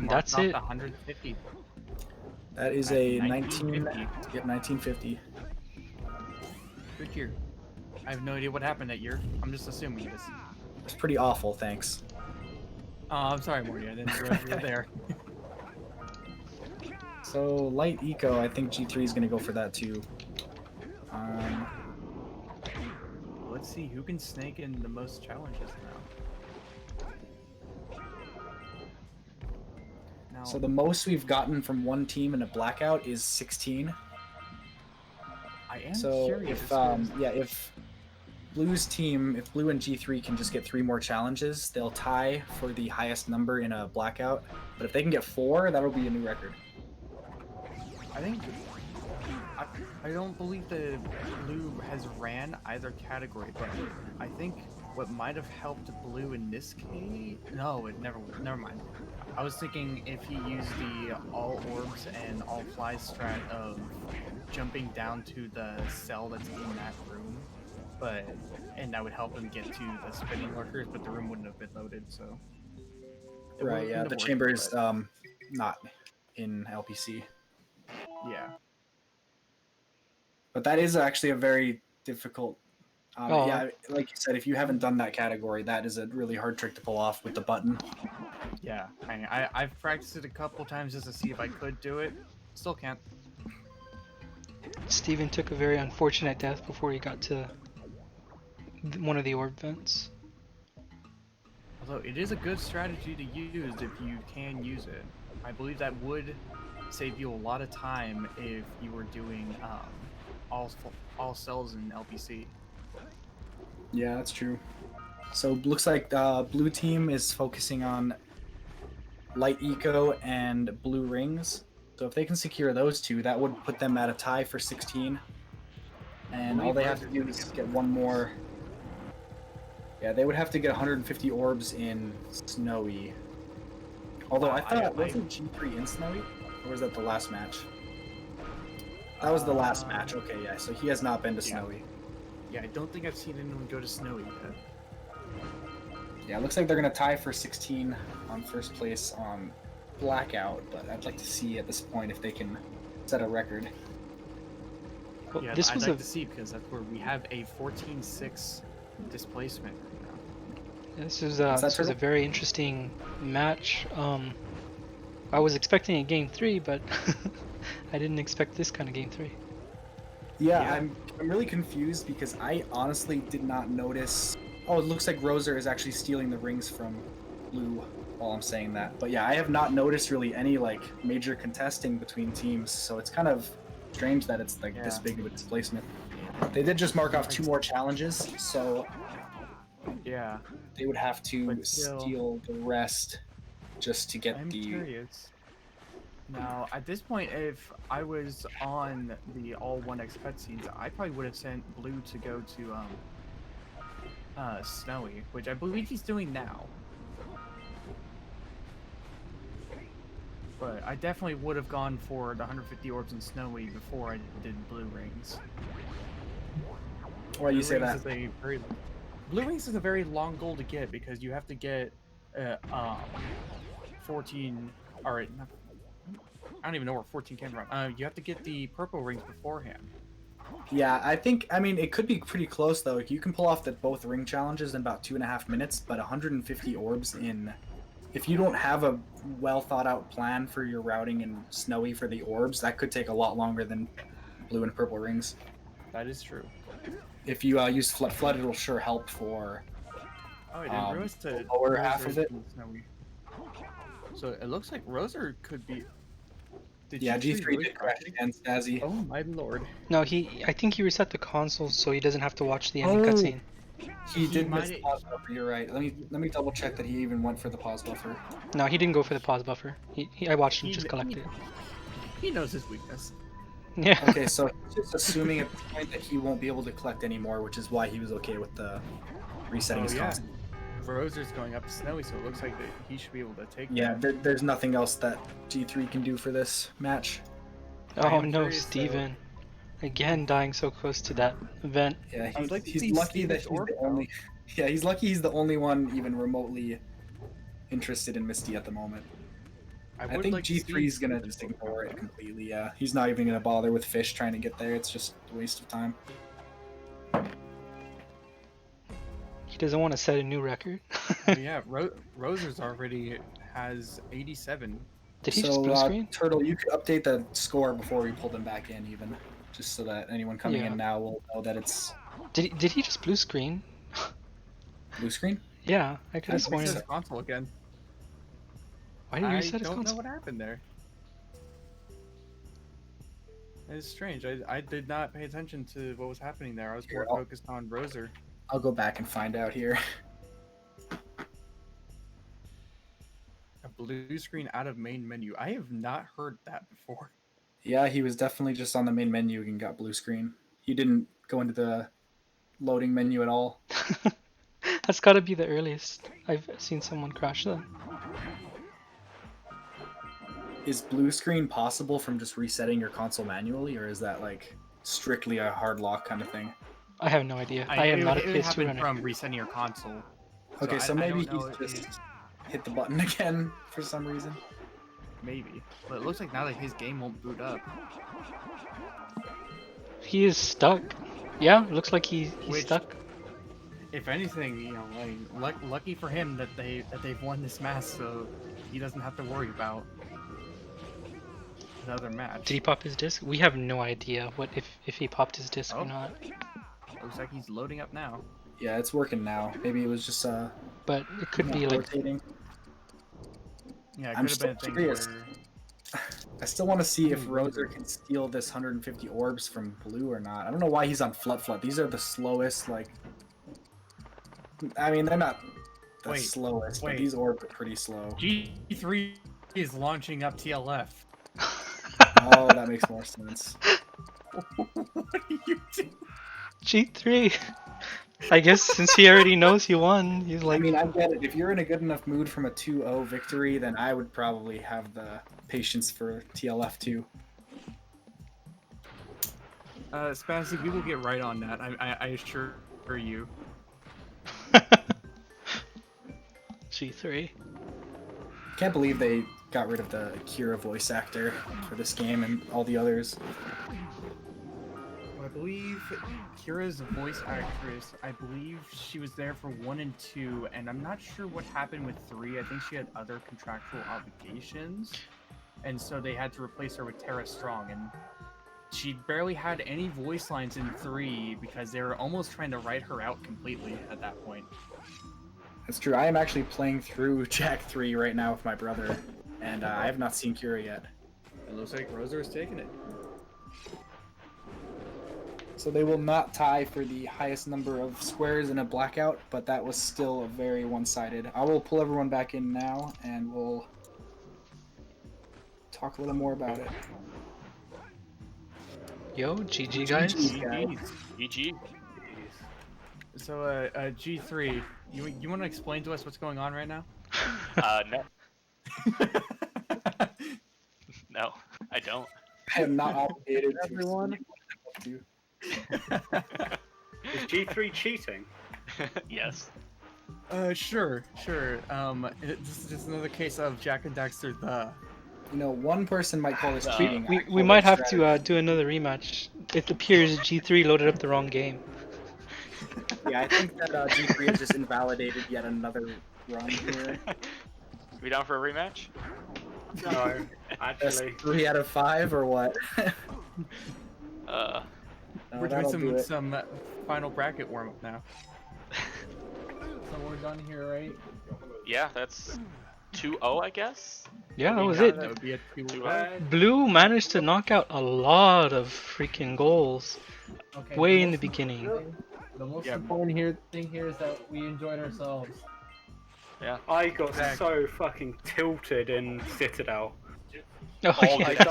that's it. 150. That is a 1950. Good year. I have no idea what happened that year. I'm just assuming this. It's pretty awful, thanks. Oh, I'm sorry, Morty. I didn't realize you were there. So, light eco, I think G3 is going to go for that too. Let's see who can snake in the most challenges now. So the most we've gotten from one team in a blackout is 16. I am curious. If Blue's team, if Blue and G3 can just get 3 more challenges, they'll tie for the highest number in a blackout. But if they can get 4, that'll be a new record. I don't believe the Blue has ran either category, but I think what might have helped Blue in this case... No, never mind. I was thinking if he used the all orbs and all flies strat of jumping down to the cell that's in that room, and that would help him get to the spinning lurkers, but the room wouldn't have been loaded, so... Right, yeah, the chamber is not in LPC. Yeah. But that is actually a very difficult... Yeah, like you said, if you haven't done that category, that is a really hard trick to pull off with the button. Yeah, I've practiced it a couple times just to see if I could do it. Still can't. Steven took a very unfortunate death before he got to one of the orb vents. Although it is a good strategy to use if you can use it. I believe that would save you a lot of time if you were doing all cells in LPC. Yeah, that's true. So looks like Blue team is focusing on light eco and blue rings. So if they can secure those 2, that would put them at a tie for 16. And all they have to do is get one more. Yeah, they would have to get 150 orbs in Snowy. Although I thought, wasn't G3 in Snowy? Or was that the last match? That was the last match. Okay, yeah, so he has not been to Snowy. Yeah, I don't think I've seen anyone go to Snowy yet. Yeah, it looks like they're going to tie for 16 on first place on Blackout, but I'd like to see at this point if they can set a record. Well, yeah, I'd like to see because that's where we have a 14-6 displacement right now. This was a very interesting match. I was expecting a game 3, but I didn't expect this kind of game 3. Yeah, Yeah. I'm really confused because I honestly did not notice. Oh, it looks like Rozer is actually stealing the rings from Blue while I'm saying that. But yeah, I have not noticed really any like major contesting between teams, so it's kind of strange that it's like this Yeah. big of a displacement. They did just mark off 2 more challenges, so Yeah. they would have to But still, steal the rest just to get I'm the. curious. Now, at this point, if I was on the all 1x cutscenes, I probably would have sent Blue to go to Snowy, which I believe he's doing now. But I definitely would have gone for the 150 orbs in Snowy before I did Blue Rings. Why do you say Rings that? is a very, Blue Rings is a very long goal to get because you have to get 14, or not, I don't even know where 14 came from. You have to get the purple rings beforehand. Yeah, I mean, it could be pretty close though. You can pull off both ring challenges in about 2.5 minutes, but 150 orbs in. If you don't have a well thought out plan for your routing in Snowy for the orbs, that could take a lot longer than blue and purple rings. That is true. If you use flood, it'll sure help for. Oh, I didn't realize the lower half of it. Snowy. So it looks like Rozer could be. Did Yeah, G3 G3 really did crash again, Stazzy. Oh my lord. No, I think he reset the console so he doesn't have to watch the ending cutscene. He did miss might- the pause buffer. You're right. Let me double check that he even went for the pause buffer. No, he didn't go for the pause buffer. I watched him just collect it. He knows his weakness. Yeah. Okay, so he's just assuming at this point that he won't be able to collect anymore, which is why he was okay with the resetting his console. Rozer's going up to Snowy, so it looks like that he should be able to take Yeah, that. there's nothing else that G3 can do for this match. Oh no, Steven. Again dying so close to that event. Yeah, I would like to he's see lucky that Steven's he's orb, the only. Yeah, he's lucky he's the only one even remotely interested in Misty at the moment. I think like to see G3 is gonna Steven's just orb, ignore though. it completely. Yeah, he's not even gonna bother with Fish trying to get there. It's just a waste of time. He doesn't want to set a new record. Oh, yeah, Rozer's already has 87. Did he just blue screen? Turtle, you could update the score before we pull them back in, even, just so that anyone coming in now will know that it's Did he just blue screen? blue screen. Yeah, I could have sworn. Reset his console again. Why did he reset his I don't know console? what happened there. It's strange. I did not pay attention to what was happening there. I was more focused on Rozer. I'll go back and find out here. A blue screen out of main menu. I have not heard that before. Yeah, he was definitely just on the main menu and got blue screen. He didn't go into the loading menu at all. That's gotta be the earliest I've seen someone crash that. Is blue screen possible from just resetting your console manually, or is that like strictly a hard lock kind of thing? I have no idea. I am not a it PS2 happened runner. from resetting your console. Okay, so I maybe don't know he's just hit the button again for some reason. Maybe. But it looks like now that his game won't boot up. He is stuck. Yeah, it looks like he's stuck. If anything, you know, like lucky for him that they've won this match, so he doesn't have to worry about another match. Did he pop his disc? We have no idea what if he popped his disc or not. Looks like he's loading up now. Yeah, it's working now. Maybe it was just but it could be like rotating. Yeah, it I'm could have been a thing curious. where I still want to see if Rozer can steal this 150 orbs from blue or not. I don't know why he's on Flood. These are the slowest, like... I mean, they're not the slowest, but these orbs are pretty slow. G3 is launching up TLF. Oh, that makes more sense. What are you doing? G3. I guess since he already knows he won, he's like... I mean, I get it. If you're in a good enough mood from a 2-0 victory, then I would probably have the patience for TLF too. Spazzy, we will get right on that. I assure you. G3. Can't believe they got rid of the Kira voice actor for this game and all the others. I believe Kira's voice actress, I believe she was there for 1 and 2, and I'm not sure what happened with 3. I think she had other contractual obligations. and so they had to replace her with Tara Strong, and she barely had any voice lines in 3 because they were almost trying to write her out completely at that point. That's true. I am actually playing through Jack 3 right now with my brother, and I have not seen Kira yet. It looks like Rozer is taking it. So they will not tie for the highest number of squares in a blackout, but that was still a very one-sided. I will pull everyone back in now, and we'll talk a little more about it. Yo, GG guys. GG. So, G3, you want to explain to us what's going on right now? No. No, I don't. I am not obligated to Everyone. to. Is G3 cheating? Yes. Sure. This is just another case of Jack and Daxter the. You know, one person might call this cheating. We might have to do another rematch. It appears G3 loaded up the wrong game. Yeah, I think that G3 has just invalidated yet another run here. We down for a rematch? No, actually. 3 out of 5 or what? We're doing some final bracket warm up now. So we're done here, right? Yeah, that's 2-0, I guess. Yeah, that was it. That would be a 2-0. Blue managed to knock out a lot of freaking goals Okay, way in the beginning. The most important thing here is that we enjoyed ourselves. Yeah. I got so fucking tilted in Citadel. Oh, I yeah.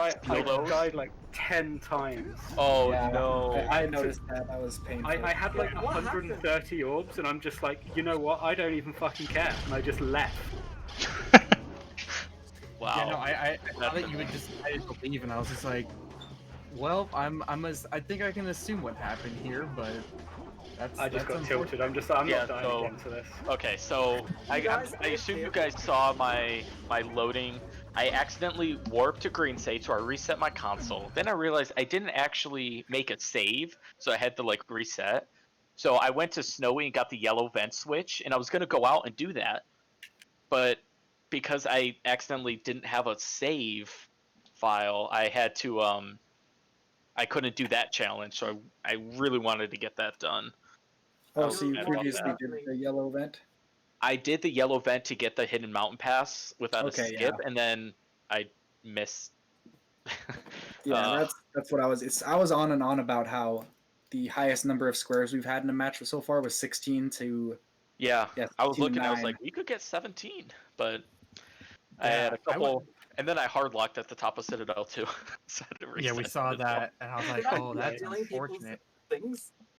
died like 10 times. Oh Yeah, no. I noticed that. That was painful. I had like 130 orbs, and I'm just like, you know what? I don't even fucking care, and I just left. Wow. Yeah, no, I thought that you would just decided to leave, and I was just like, well, I think I can assume what happened here, but I just got tilted. I'm not dying again to this. Okay, so I assume you guys saw my loading. I accidentally warped to green state, so I reset my console. Then I realized I didn't actually make a save, so I had to like reset. So I went to snowy and got the yellow vent switch, and I was gonna go out and do that, but because I accidentally didn't have a save file, I had to I couldn't do that challenge, so I really wanted to get that done. Oh, so you previously did the yellow vent? I did the yellow vent to get the hidden mountain pass without a skip, and then I missed. Yeah, that's what I was. I was on and on about how the highest number of squares we've had in a match so far was 16 to. Yeah, I was looking. 9. I was like, we could get 17, but I had a couple, and then I hard locked at the top of Citadel too. So yeah, we saw that, and I was like, oh, that's unfortunate. Things.